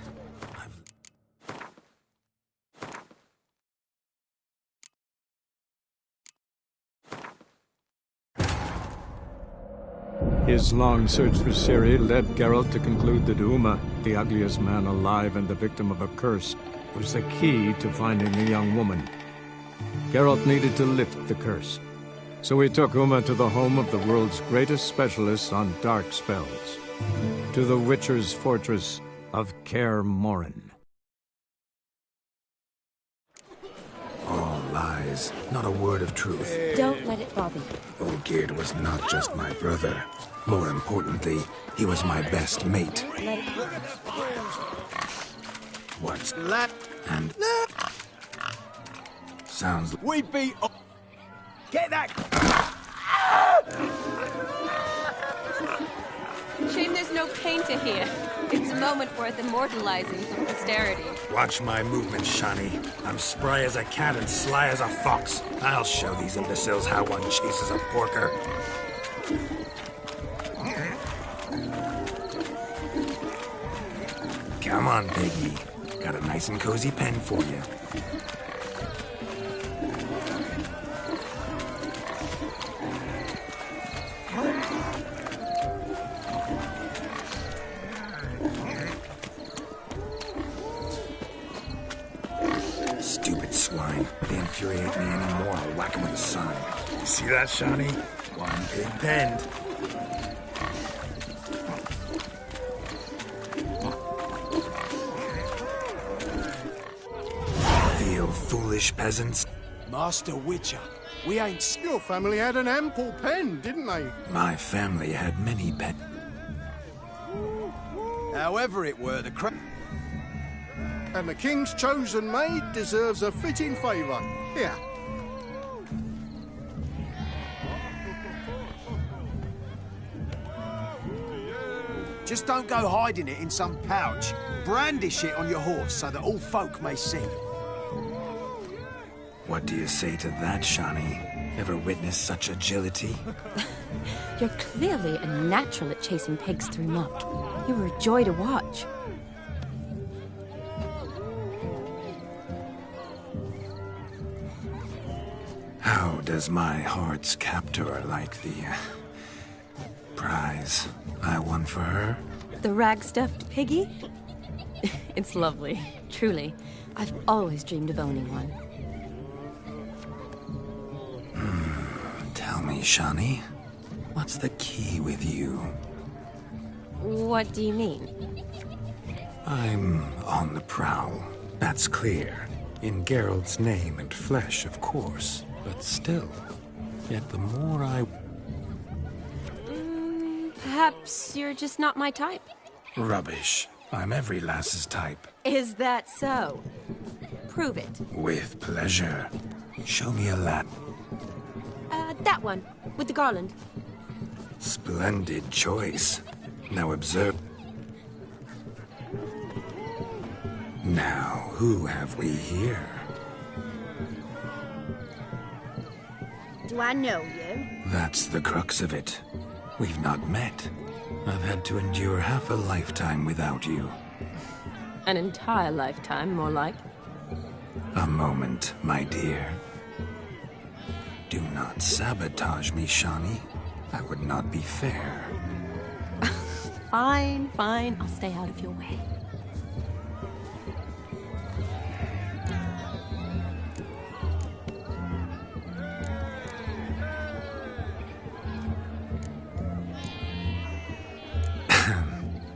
His long search for Ciri led Geralt to conclude that Uma, the ugliest man alive and the victim of a curse, was the key to finding the young woman. Geralt needed to lift the curse. So he took Uma to the home of the world's greatest specialists on dark spells, to the Witcher's fortress of Kaer Morhen. All lies, not a word of truth. Don't let it bother you. Olgierd was not just my brother. More importantly, he was my best mate. Let it go. What's Lad. and sounds. We beat. Get that. Shame there's no painter here. It's a moment worth immortalizing for posterity. Watch my movements, Shani. I'm spry as a cat and sly as a fox. I'll show these imbeciles how one chases a porker. Come on, Piggy. Got a nice and cozy pen for you. Stupid swine. They infuriate me anymore. I'll whack him with a sign. You see that, Shani? One big pen. Feel foolish peasants? Master Witcher, we ain't... Your family had an ample pen, didn't they? My family had many pens. However it were, the And the king's chosen maid deserves a fitting favour. Here. Just don't go hiding it in some pouch. Brandish it on your horse so that all folk may see. What do you say to that, Shani? Ever witnessed such agility? You're clearly a natural at chasing pigs through muck. You were a joy to watch. How does my heart's captor like the prize I won for her? The rag-stuffed piggy? It's lovely, truly. I've always dreamed of owning one. Tell me, Shani, what's the key with you? What do you mean? I'm on the prowl, that's clear. In Geralt's name and flesh, of course. But still, yet the more I... Perhaps you're just not my type. Rubbish. I'm every lass's type. Is that so? Prove it. With pleasure. Show me a lad. That one, with the garland. Splendid choice. Now observe... Now, who have we here? Do I know you? That's the crux of it. We've not met. I've had to endure half a lifetime without you. An entire lifetime, more like. A moment, my dear. Do not sabotage me, Shani. That would not be fair. Fine, fine. I'll stay out of your way.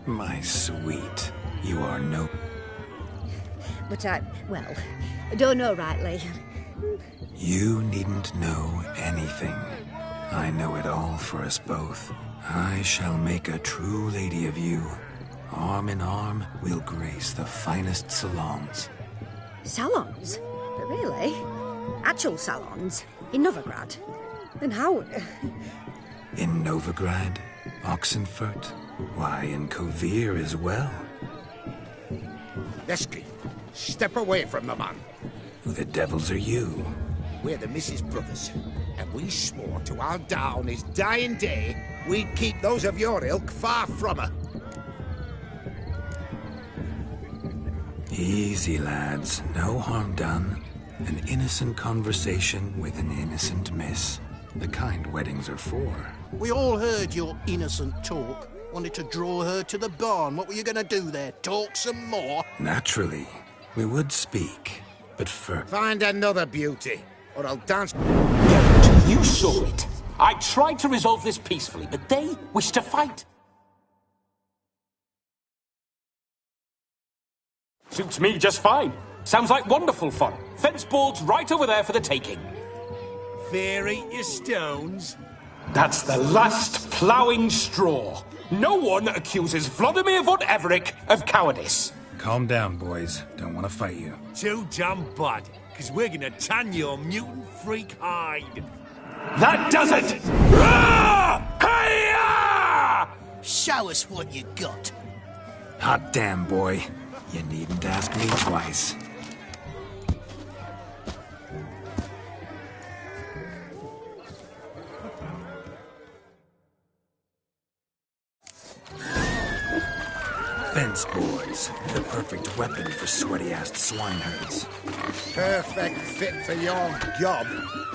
My sweet, you are no... But I don't know rightly. You needn't know anything. I know it all for us both. I shall make a true lady of you. Arm in arm, we'll grace the finest salons. Salons? But really? Actual salons? In Novigrad? Then how... In Novigrad, Oxenfurt, why, in Kovir as well. Lesky, step away from the man. Who the devils are you? We're the Mrs. Brothers, and we swore to our da on his dying day we'd keep those of your ilk far from her. Easy, lads. No harm done. An innocent conversation with an innocent miss. The kind weddings are for. We all heard your innocent talk. Wanted to draw her to the barn. What were you going to do there? Talk some more? Naturally. We would speak, but first... Find another beauty, or I'll dance... Geralt, you saw it. I tried to resolve this peacefully, but they wish to fight. Suits me just fine. Sounds like wonderful fun. Fence boards right over there for the taking. Fear eat your stones. That's the last ploughing straw. No one accuses Vladimir von Everec of cowardice. Calm down, boys. Don't want to fight you. Too damn bad, because we're gonna tan your mutant freak hide. That does it! Rah! Hi-ya! Show us what you got. Hot damn, boy. You needn't ask me twice. Fence boards. The perfect weapon for sweaty-assed swineherds. Perfect fit for your job,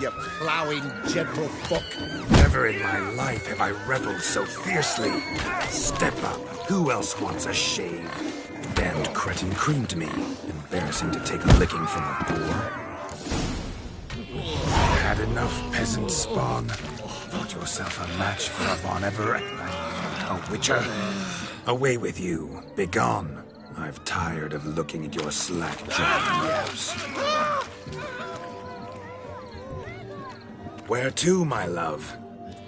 you ploughing general fuck. Never in my life have I reveled so fiercely. Step up. Who else wants a shave? Damned cretin creamed me. Embarrassing to take a licking from a boar. Had enough, peasant spawn. Thought yourself a match for a Von Everett. A witcher. Away with you. Begone. I've tired of looking at your slack-jawed yaps. Where to, my love?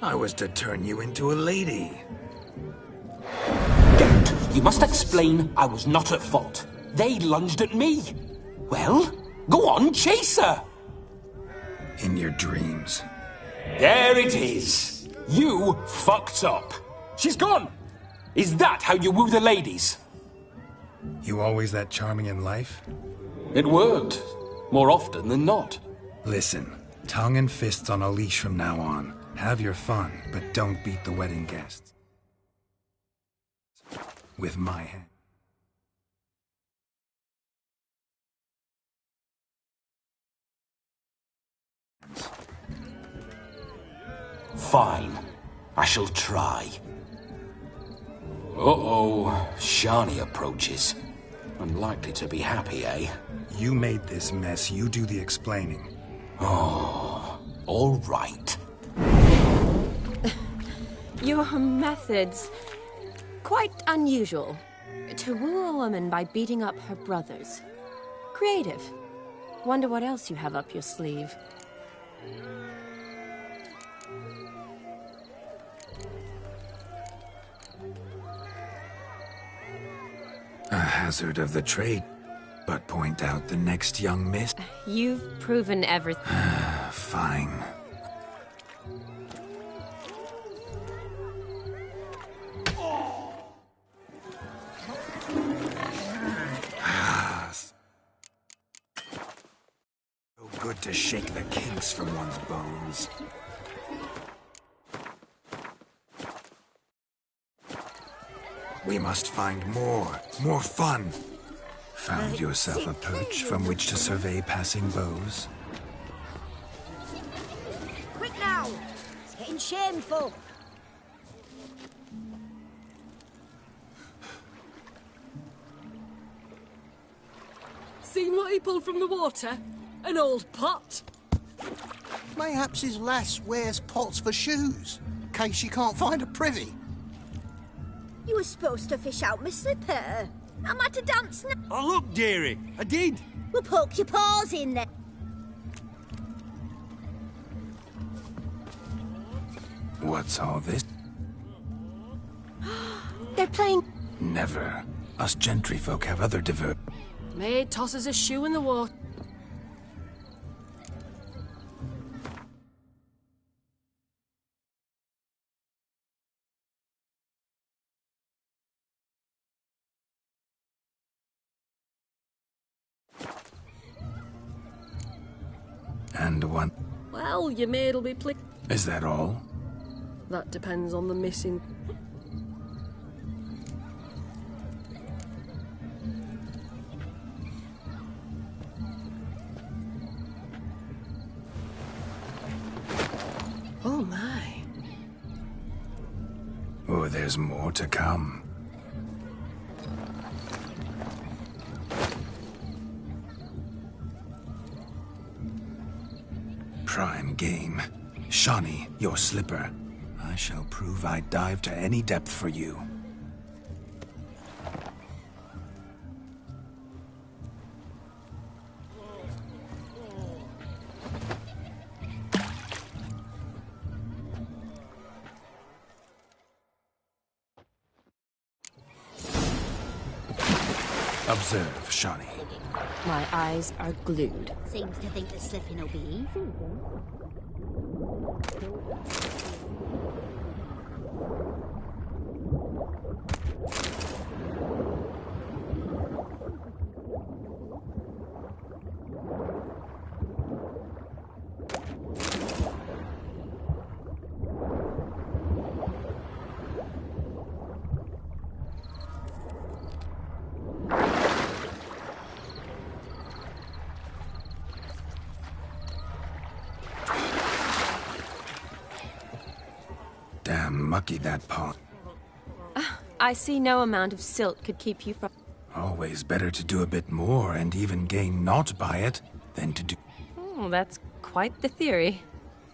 I was to turn you into a lady. Geralt, you must explain I was not at fault. They lunged at me. Well, go on, chase her. In your dreams. There it is. You fucked up. She's gone. Is that how you woo the ladies? You always that charming in life? It worked. More often than not. Listen, tongue and fists on a leash from now on. Have your fun, but don't beat the wedding guests. With my hand. Fine. I shall try. Uh-oh. Shani approaches. Unlikely to be happy, eh? You made this mess. You do the explaining. Oh, all right. Your methods... quite unusual. To woo a woman by beating up her brothers. Creative. Wonder what else you have up your sleeve. A hazard of the trade, but point out the next young miss. You've proven everything. Fine. So good to shake the kinks from one's bones. We must find more fun. Found yourself a perch from which to survey passing bows? Quick now! It's getting shameful. Seen what he pulled from the water? An old pot? Mayhaps his lass wears pots for shoes, in case she can't find a privy. You were supposed to fish out my slipper. I'm at a dance now. Oh, look, dearie, I did. We'll poke your paws in there. What's all this? They're playing... Never. Us gentry folk have other Maid tosses a shoe in the water. And one. Well, your maid'll be pleased. Is that all? That depends on the missing. Oh my. Oh, there's more to come. Prime game. Shani, your slipper. I shall prove I'd dive to any depth for you. Observe, Shawnee. My eyes are glued. Seems to think that slipping will be easy. Damn mucky, that pot. I see no amount of silt could keep you from... Always better to do a bit more and even gain naught by it than to do... Oh, that's quite the theory.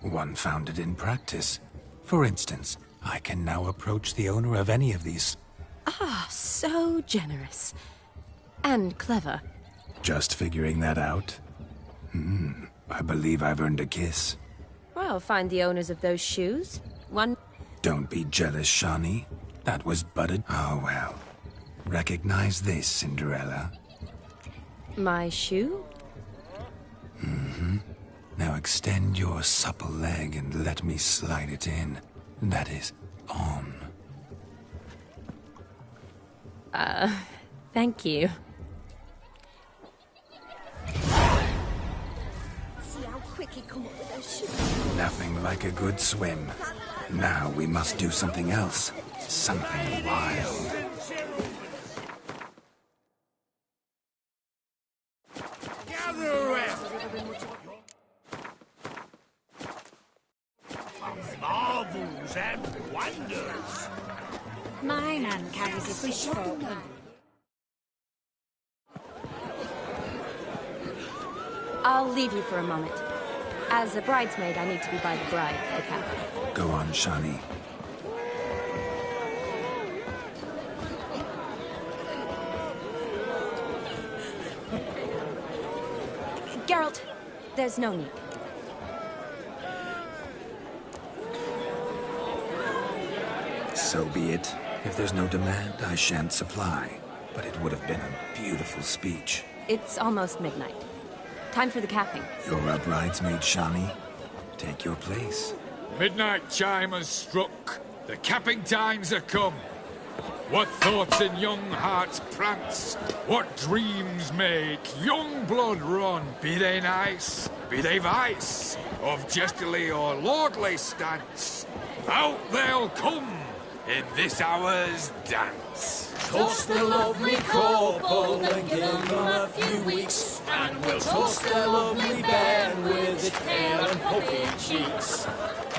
One founded in practice. For instance, I can now approach the owner of any of these. Ah, so generous. And clever. Just figuring that out? I believe I've earned a kiss. Well, find the owners of those shoes. One... Don't be jealous, Shawnee. That was butted. Oh, well. Recognize this, Cinderella. My shoe? Now extend your supple leg and let me slide it in. That is, on. Thank you. See how quick he come up with those shoes. Nothing like a good swim. Now we must do something else. Something wild. Gather around. Marvels and wonders. My man carries his wish for me. I'll leave you for a moment. As a bridesmaid, I need to be by the bride for the cap. Go on, Shawnee. Geralt, there's no need. So be it. If there's no demand, I shan't supply. But it would have been a beautiful speech. It's almost midnight. Time for the capping. You're a bridesmaid, Shawnee. Take your place. Midnight chime has struck. The capping times are come. What thoughts in young hearts prance? What dreams make young blood run? Be they nice, be they vice, of jestily or lordly stance, out they'll come in this hour's dance. Toast the lovely couple and give them a few weeks, and we'll toast the lovely bed with its pale and puffy cheeks.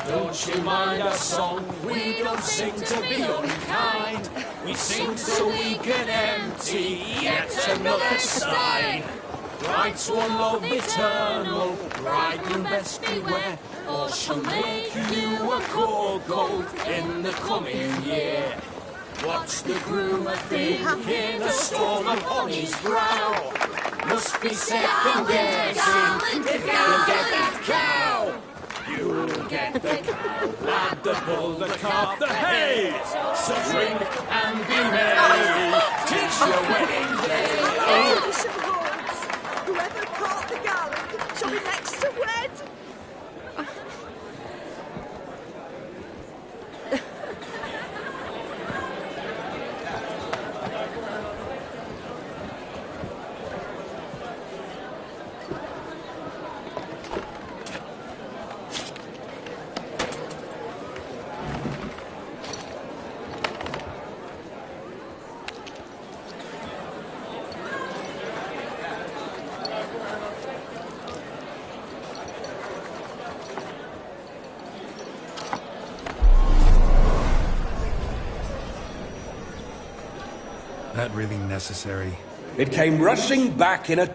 Don't you mind our song? We don't sing to be unkind. We sing so we can empty yet another stein. Bride's one love eternal, bridegroom best beware, or she'll make you a cold gold in the coming year. What's the groom a thinking? A storm upon his brow. Must be second guessing if he'll get that cow. You'll get the cow, lad, the bull, the calf, the hay. So drink and be merry, 'tis your wedding day. Whoever caught the gallant shall be next to wed. That really necessary? It came rushing back in a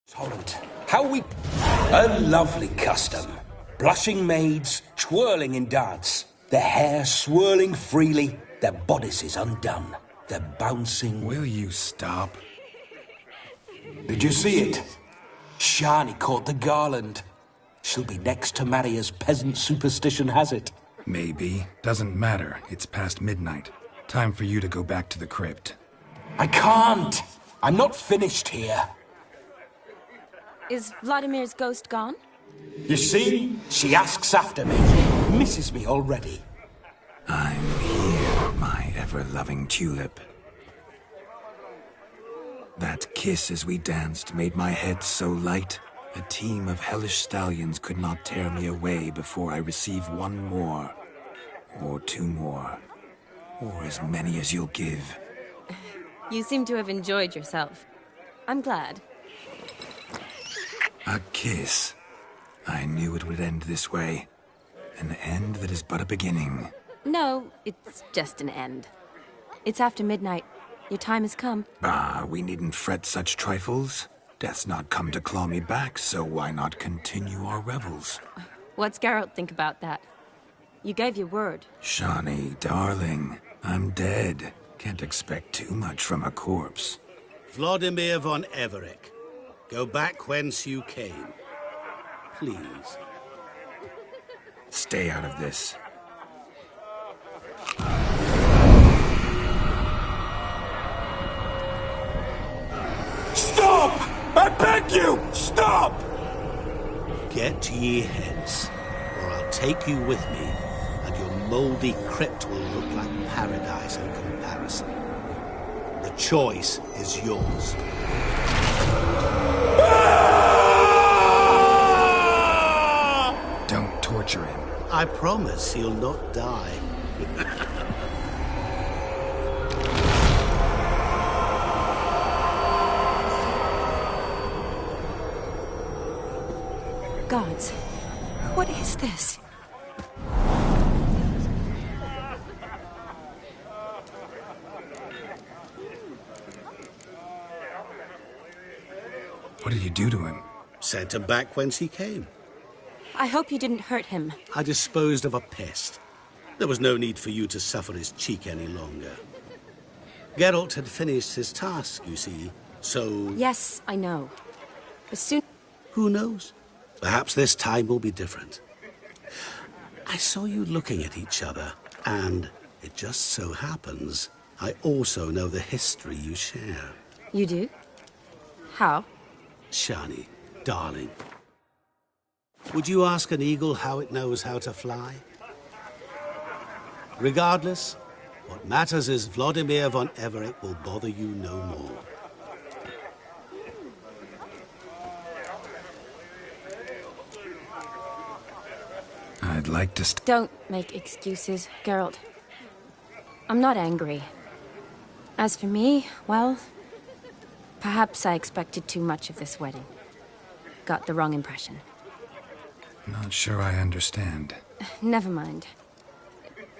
Torrent, how we... A lovely custom. Blushing maids, twirling in dance. Their hair swirling freely, their bodices undone. They're bouncing... Will you stop? Did you see it? Shani caught the garland. She'll be next to marry as peasant superstition has it. Maybe. Doesn't matter. It's past midnight. Time for you to go back to the crypt. I can't! I'm not finished here. Is Vladimir's ghost gone? You see? She asks after me. Misses me already. I'm here, my ever-loving tulip. That kiss as we danced made my head so light. A team of hellish stallions could not tear me away before I receive one more. Or two more. Or as many as you'll give. You seem to have enjoyed yourself. I'm glad. A kiss. I knew it would end this way. An end that is but a beginning. No, it's just an end. It's after midnight. Your time has come. Ah, we needn't fret such trifles. Death's not come to claw me back, so why not continue our revels? What's Geralt think about that? You gave your word. Shani, darling, I'm dead. Can't expect too much from a corpse. Vladimir von Everec, go back whence you came. Please. Stay out of this. Stop! I beg you! Stop! Get ye hence, or I'll take you with me, and your mouldy crypt will look like paradise in comparison. The choice is yours. Don't torture him. I promise he'll not die. Gods, what is this? What did you do to him? Sent him back whence he came. I hope you didn't hurt him. I disposed of a pest. There was no need for you to suffer his cheek any longer. Geralt had finished his task, you see, so... Yes, I know. But soon... Who knows? Perhaps this time will be different. I saw you looking at each other, and it just so happens I also know the history you share. You do? How? Shani, darling. Would you ask an eagle how it knows how to fly? Regardless, what matters is Vladimir von Everec will bother you no more. I'd like to Don't make excuses, Geralt. I'm not angry. As for me, well... Perhaps I expected too much of this wedding. Got the wrong impression. Not sure I understand. Never mind.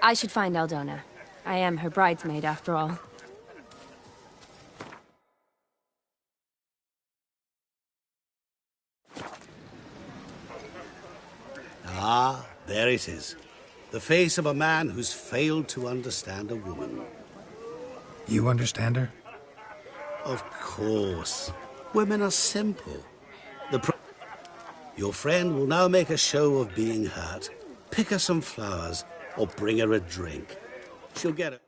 I should find Aldona. I am her bridesmaid, after all. Ah, there it is. The face of a man who's failed to understand a woman. You understand her? Of course. Women are simple. Your friend will now make a show of being hurt. Pick her some flowers, or bring her a drink. She'll get it.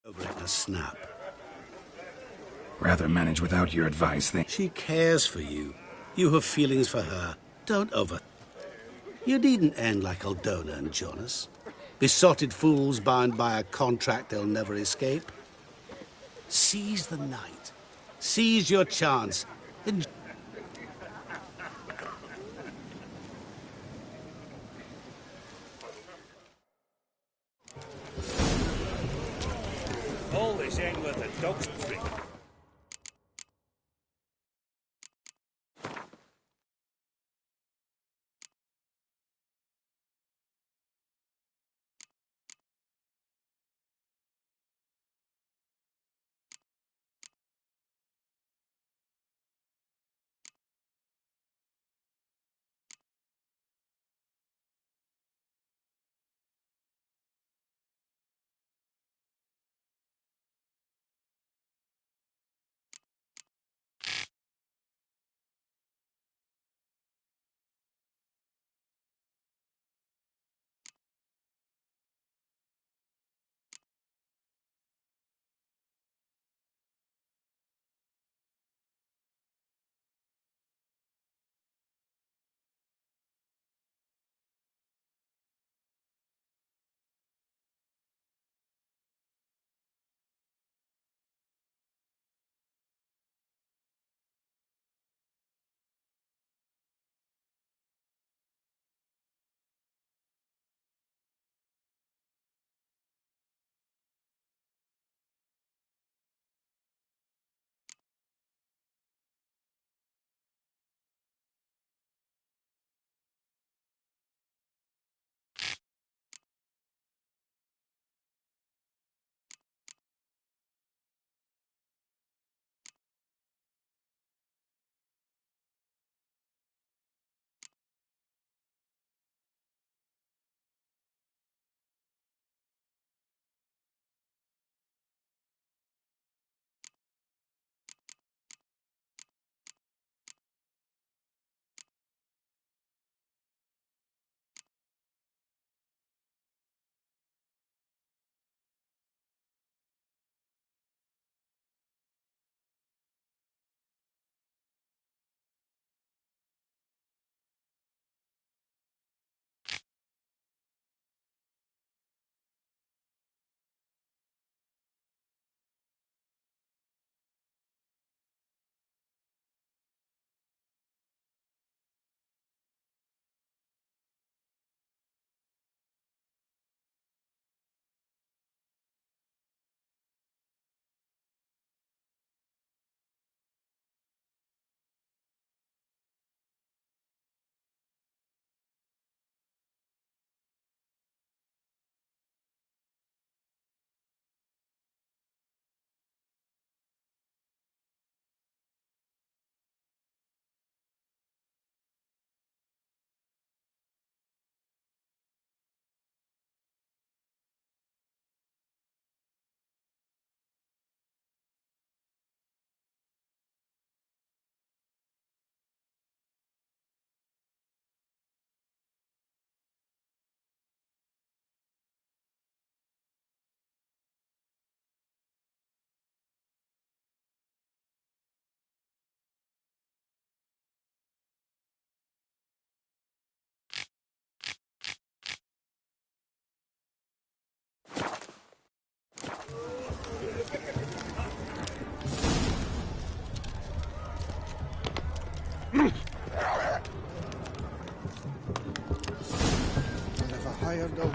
Over in a snap. Rather manage without your advice than... She cares for you. You have feelings for her. Don't over... You needn't end like Aldona and Jonas. Besotted fools bound by a contract they'll never escape. Seize the night. Seize your chance. All this ain't worth a dog's trick.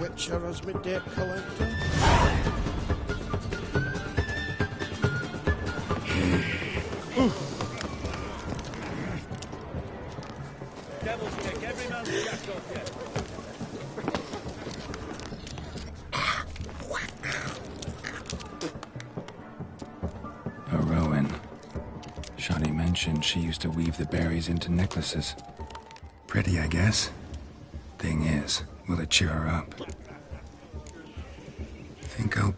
Witcher as my debt collector. Devil's kick, every man's jacked off yet. A Rowan. Shani mentioned she used to weave the berries into necklaces. Pretty, I guess. Thing is, will it cheer her up? Think I'll...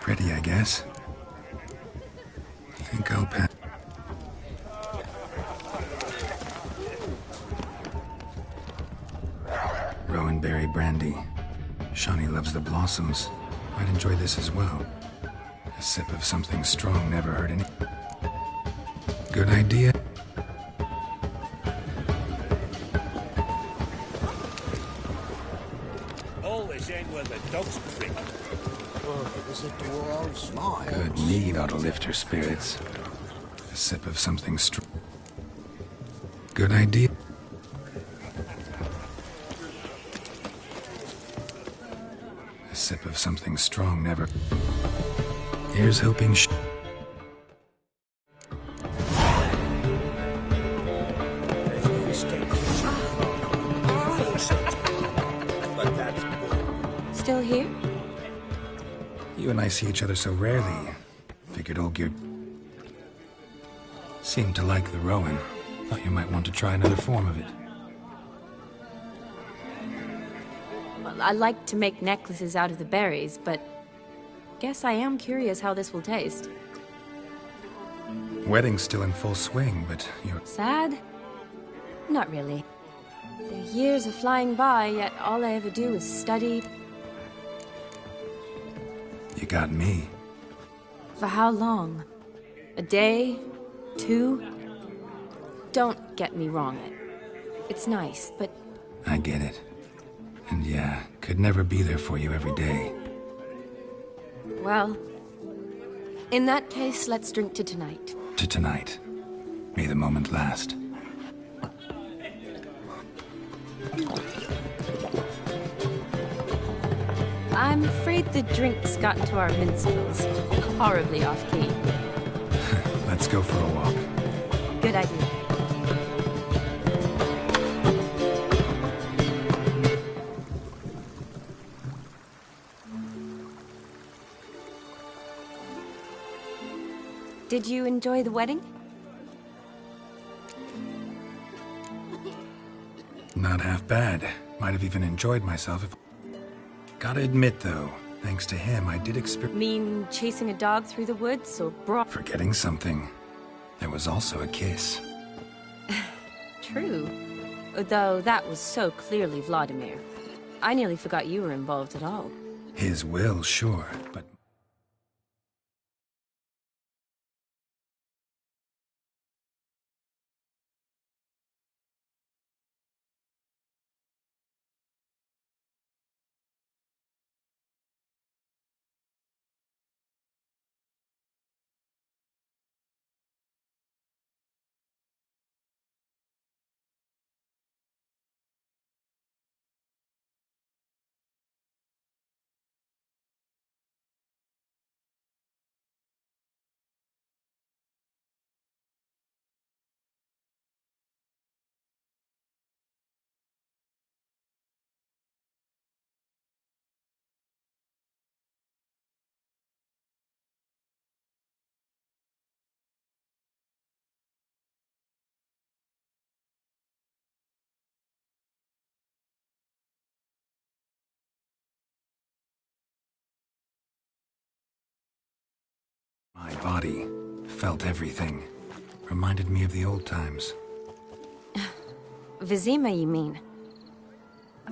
Pretty, I guess. Think I'll pass. Rowan berry brandy. Shani loves the blossoms. Might enjoy this as well. A sip of something strong never hurt any. Good idea. All this ain't where the dog's prick. Oh, is it dwarves? My Good mead ought to lift her spirits. A sip of something strong. Good idea. A sip of something strong never. Here's hoping Still here? You and I see each other so rarely. Figured old gear seemed to like the Rowan. Thought you might want to try another form of it. Well, I like to make necklaces out of the berries, but guess I am curious how this will taste. Wedding's still in full swing, but you're... Sad? Not really. The years are flying by, yet all I ever do is study. You got me. For how long? A day? 2? Don't get me wrong. It's nice, but... I get it. And yeah, could never be there for you every day. Well, in that case, let's drink to tonight. To tonight. May the moment last. I'm afraid the drinks got to our minstrels. Horribly off-key. Let's go for a walk. Good idea. Did you enjoy the wedding? Not half bad. Might have even enjoyed myself if... Gotta admit, though, thanks to him, I did experience... Mean chasing a dog through the woods, or Forgetting something. There was also a kiss. True. Though that was so clearly Vladimir. I nearly forgot you were involved at all. His will, sure, but... body. Felt everything. Reminded me of the old times. Vizima, you mean?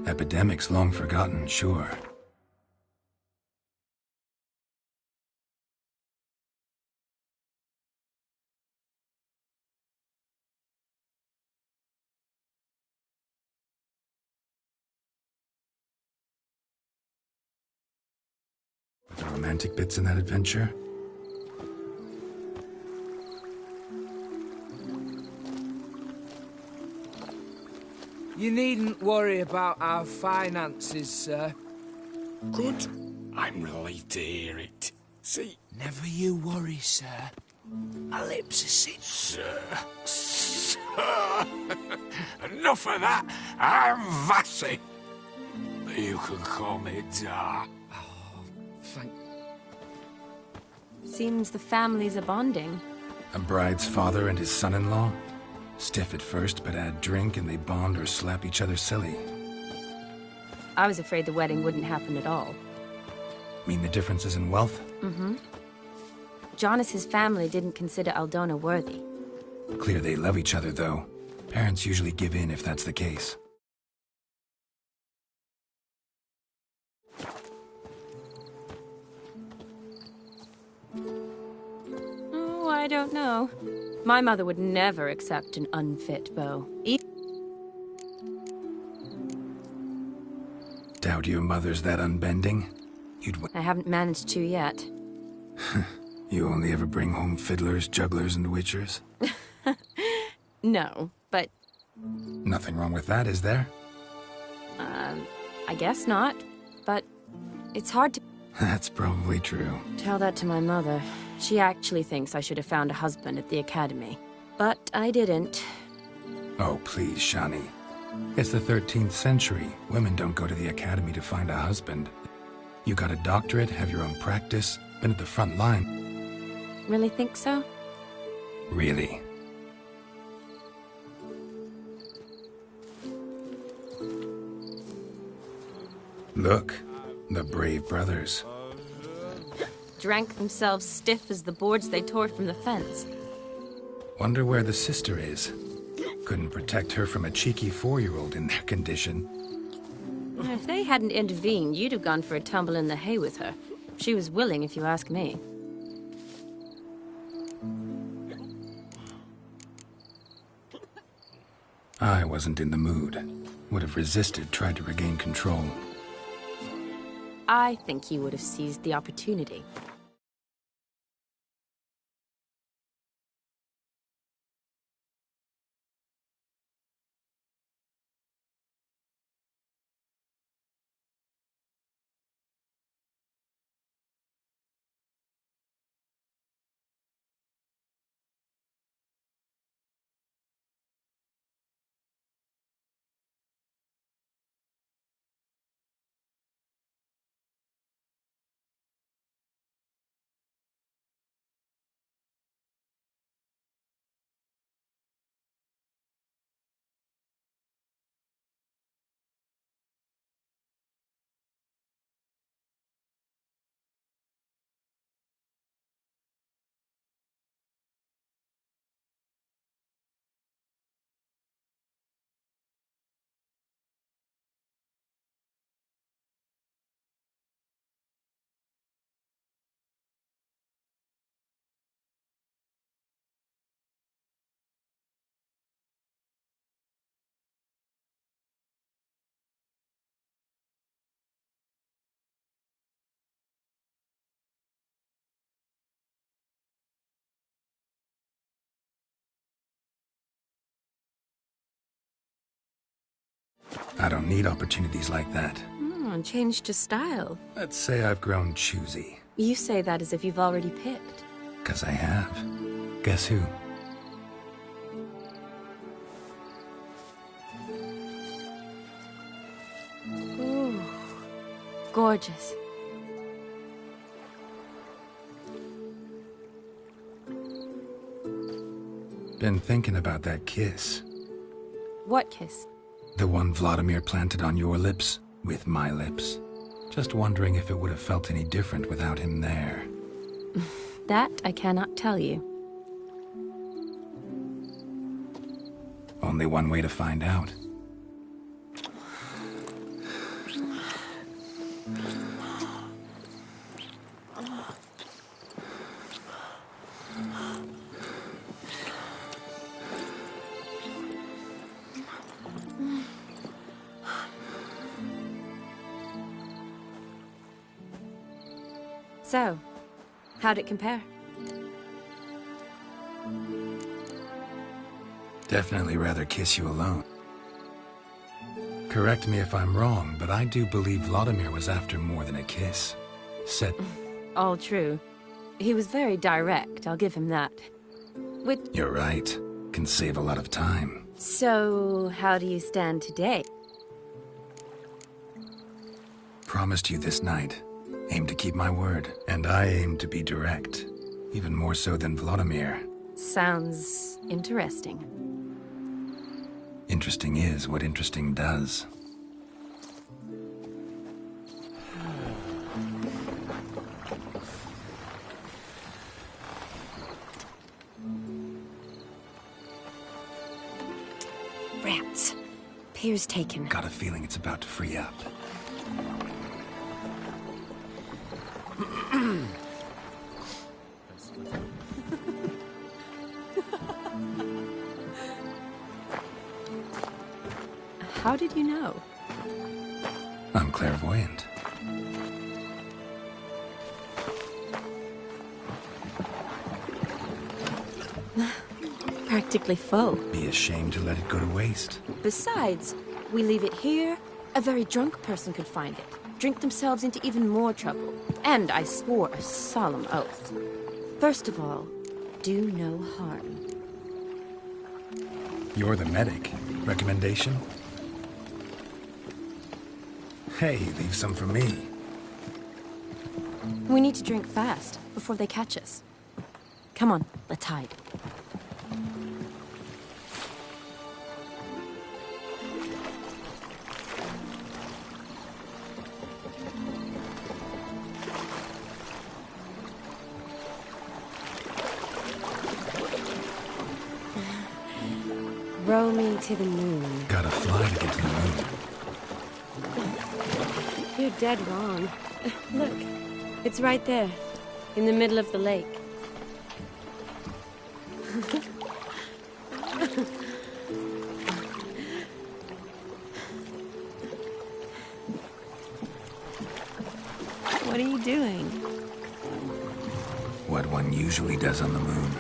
Epidemics long forgotten, sure. Were there romantic bits in that adventure? You needn't worry about our finances, sir. Good. I'm relieved to hear it. See? Never you worry, sir. My lips are sitting. Sir. Enough of that. I'm Vassy. You can call me Dar. Thank... Seems the families are bonding. A bride's father and his son-in-law? Stiff at first, but add drink and they bond or slap each other silly. I was afraid the wedding wouldn't happen at all. Mean the differences in wealth? Mm-hmm. Jonas's family didn't consider Aldona worthy. Clear they love each other, though. Parents usually give in if that's the case. Oh, I don't know. My mother would never accept an unfit beau. Doubt your mother's that unbending? I haven't managed to yet. You only ever bring home fiddlers, jugglers, and witchers? No, but... Nothing wrong with that, is there? I guess not. But it's hard to... That's probably true. Tell that to my mother. She actually thinks I should have found a husband at the academy. But I didn't. Oh, please, Shani. It's the 13th century. Women don't go to the academy to find a husband. You got a doctorate, have your own practice, been at the front line. Really think so? Really? Look, the brave brothers. Drank themselves stiff as the boards they tore from the fence. Wonder where the sister is. Couldn't protect her from a cheeky 4-year-old in their condition. If they hadn't intervened, you'd have gone for a tumble in the hay with her. She was willing, if you ask me. I wasn't in the mood. Would have resisted, tried to regain control. I think you would have seized the opportunity. I don't need opportunities like that. Changed your style. Let's say I've grown choosy. You say that as if you've already picked. 'Cause I have. Guess who? Ooh, gorgeous. Been thinking about that kiss. What kiss? The one Vladimir planted on your lips, with my lips. Just wondering if it would have felt any different without him there. That I cannot tell you. Only one way to find out. So, how'd it compare? Definitely rather kiss you alone. Correct me if I'm wrong, but I do believe Vladimir was after more than a kiss. Said... All true. He was very direct, I'll give him that. You're right. Can save a lot of time. So, how do you stand today? Promised you this night. Aim to keep my word. And I aim to be direct. Even more so than Vladimir. Sounds interesting. Interesting is what interesting does. Rats. Pier's taken. Got a feeling it's about to free up. How did you know? I'm clairvoyant. Practically full. Be ashamed to let it go to waste. Besides, we leave it here, a very drunk person could find it, drink themselves into even more trouble. And I swore a solemn oath. First of all, do no harm. You're the medic. Recommendation? Hey, leave some for me. We need to drink fast, before they catch us. Come on, let's hide. Row me to the moon. Gotta fly to get to the moon. You're dead wrong. Look, it's right there, in the middle of the lake. What are you doing? What one usually does on the moon.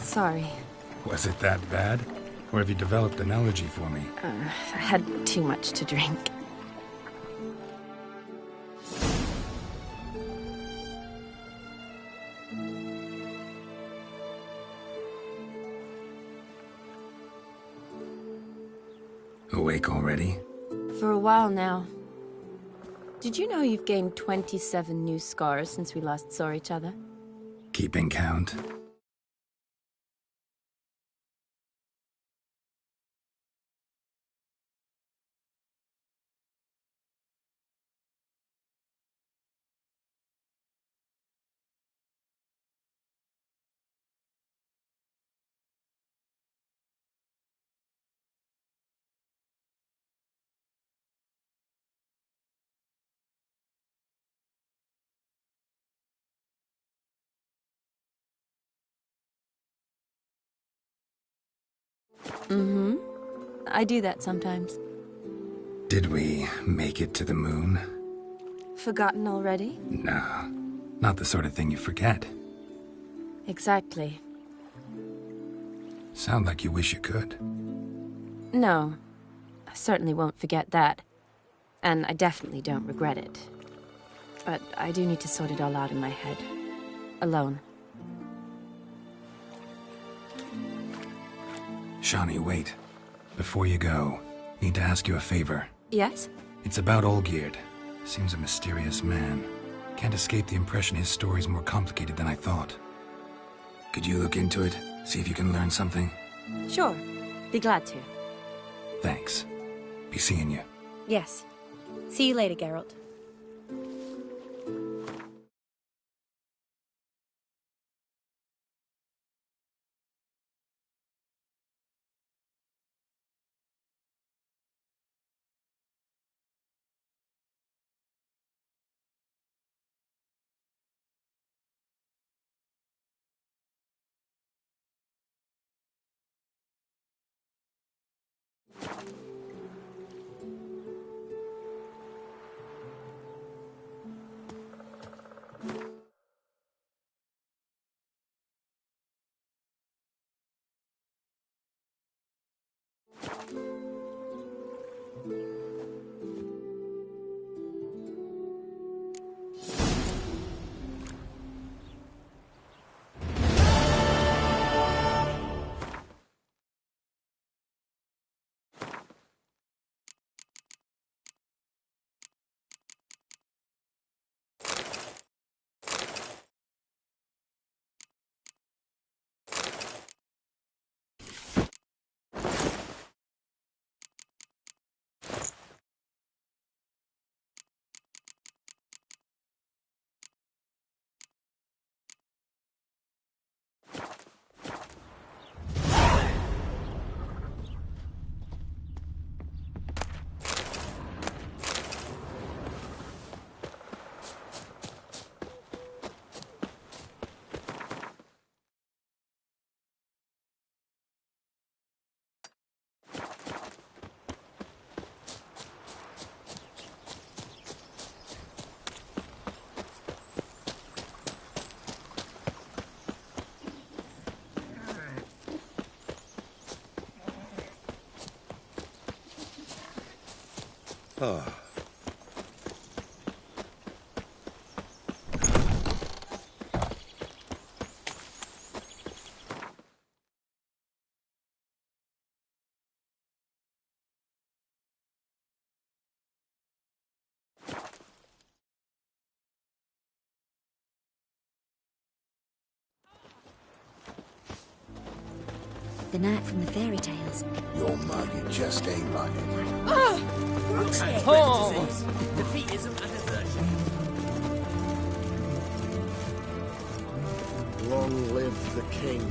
Sorry. Was it that bad? Or have you developed an allergy for me? I had too much to drink. Awake already? For a while now. Did you know you've gained 27 new scars since we last saw each other? Keeping count? Mm-hmm. I do that sometimes. Did we make it to the moon? Forgotten already? No, not the sort of thing you forget. Exactly. Sound like you wish you could. No. I certainly won't forget that. And I definitely don't regret it. But I do need to sort it all out in my head. Alone. Shani, wait. Before you go, need to ask you a favor. Yes? It's about Olgierd. Seems a mysterious man. Can't escape the impression his story's more complicated than I thought. Could you look into it? See if you can learn something? Sure. Be glad to. Thanks. Be seeing you. Yes. See you later, Geralt. Oh. The knight from the fairy tales. Your mug, it just ain't like it. Oh! Defeatism and desertion. Long live the king.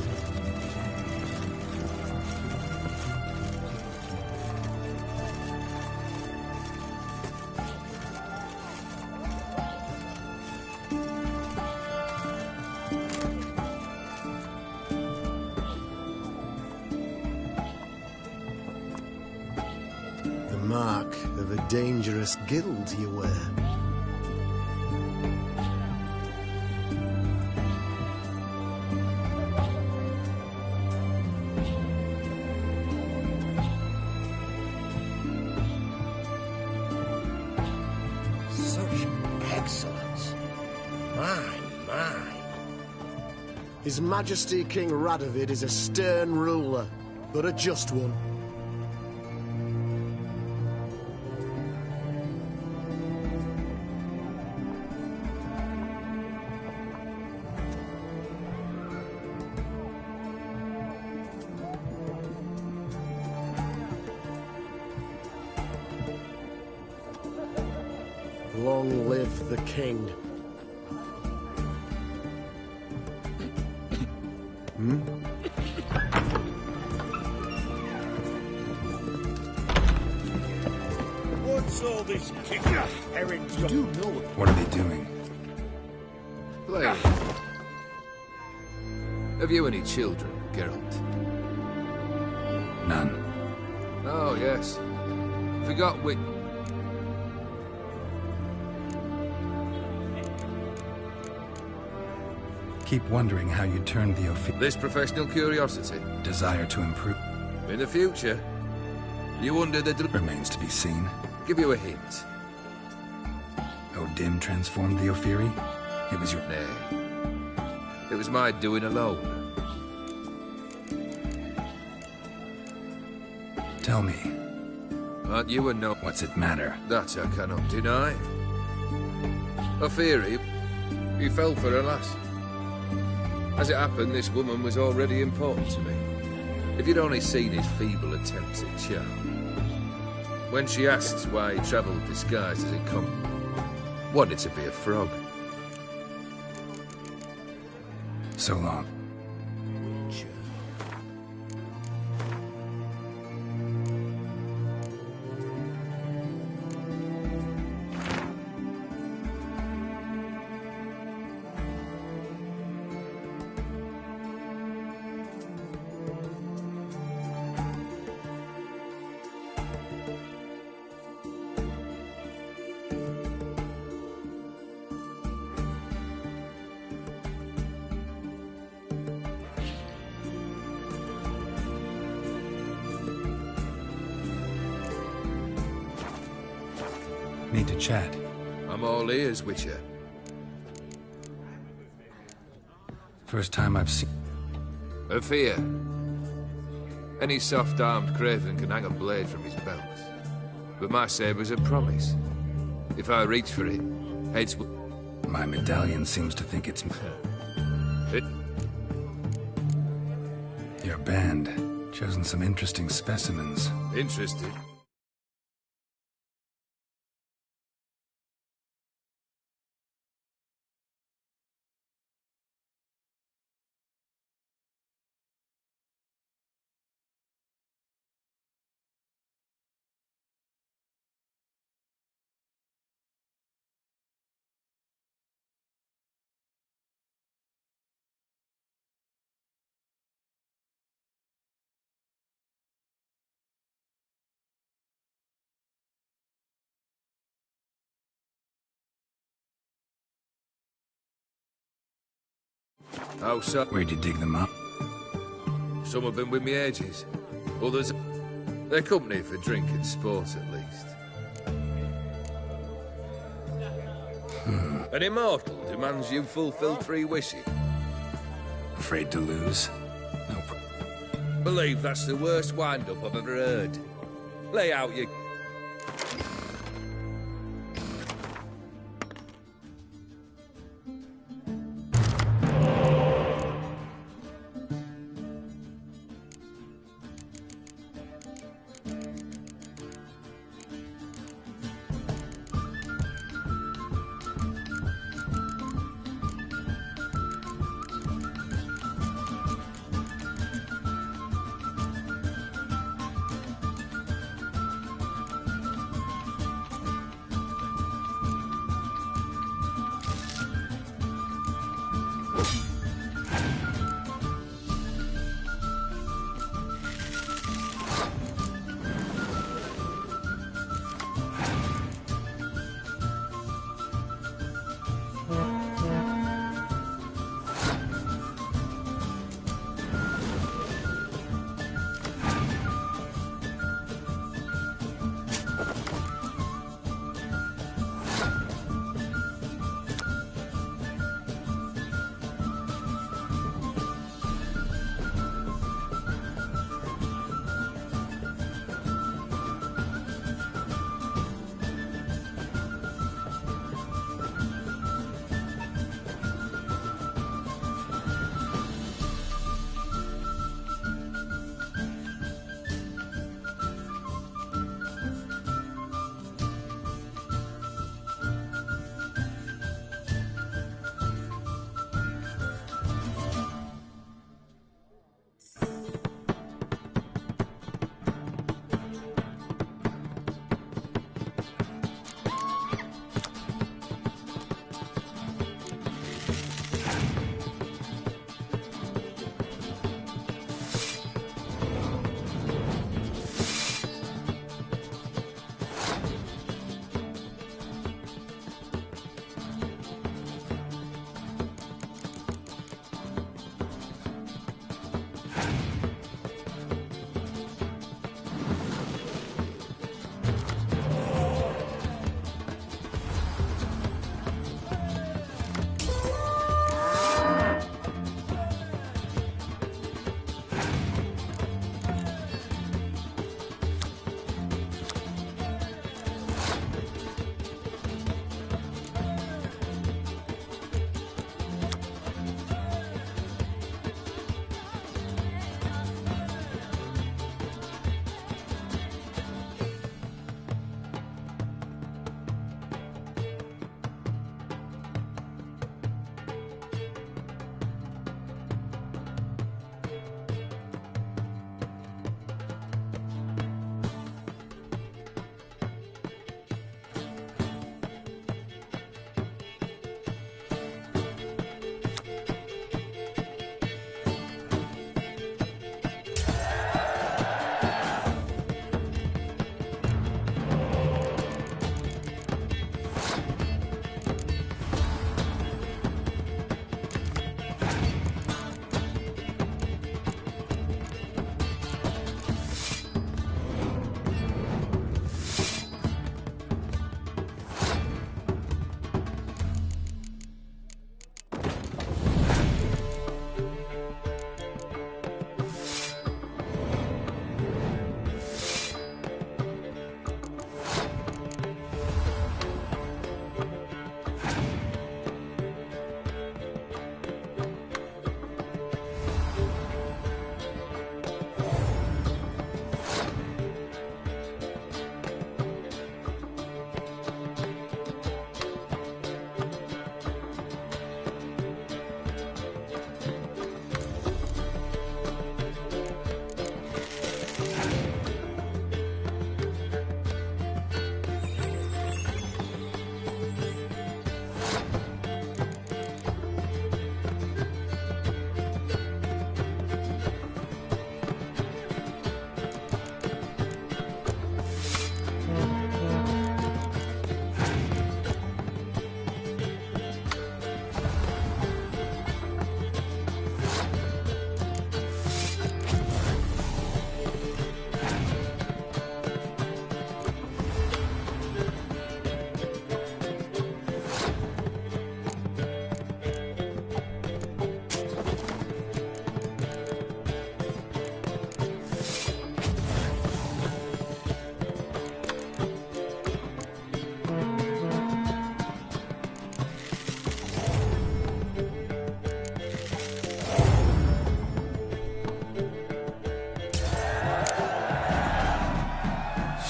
The mark of a dangerous guild you wear. His Majesty King Radovid is a stern ruler, but a just one. Long live the king. What's all this kicker? Errands you do know it. What are they doing? Playing. Have you any children, Geralt? None. Oh, yes. Forgot which... Keep wondering how you turned the This professional curiosity? Desire to improve. In the future, you under the... Remains to be seen. Give you a hint. Odin transformed the Ophiri? It was your... Nay. It was my doing alone. Tell me. Aren't you a no... What's it matter? That I cannot deny. Ophiri, he fell for her lass. As it happened, this woman was already important to me. If you'd only seen his feeble attempts at charm. When she asks why he travelled disguised as a common, wanted to be a frog. So long. Need to chat. I'm all ears, Witcher. First time I've seen... A fear. Any soft-armed craven can hang a blade from his belt. But my sabre's a promise. If I reach for it, heads will... My medallion seems to think it's... Your band. Chosen some interesting specimens. Interested? How so? Where'd you dig them up? Some have been with me ages. Others... They're company for drink and sport, at least. An immortal demands you fulfill 3 wishes. Afraid to lose? No. Believe that's the worst wind-up I've ever heard. Lay out your...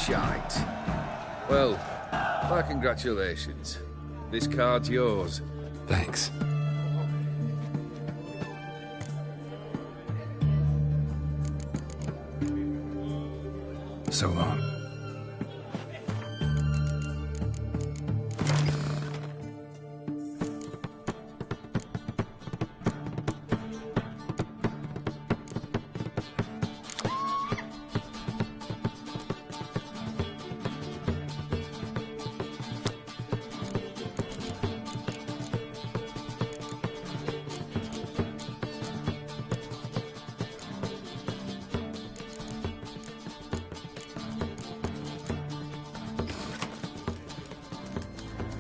shite. Well, my congratulations. This card's yours. Thanks. So long.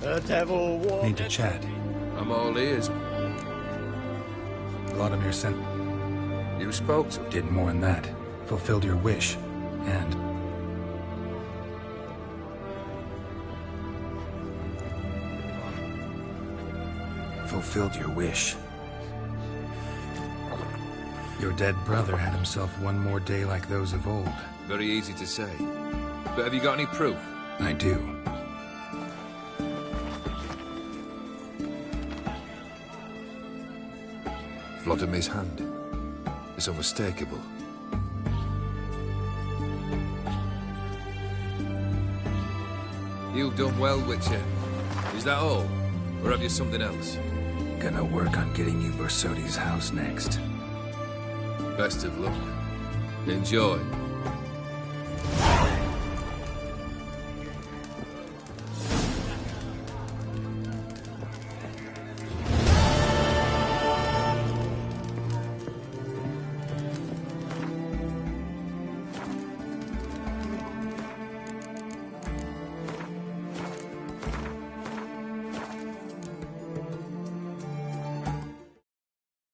The devil walked. Need to chat. I'm all ears. Vladimir sent... You spoke to him? Did more than that. Fulfilled your wish. And... fulfilled your wish. Your dead brother had himself one more day like those of old. Very easy to say. But have you got any proof? I do. Vladimir's hand. It's unmistakable. You've done well, Witcher. Is that all? Or have you something else? Gonna work on getting you Bersodi's house next. Best of luck. Enjoy.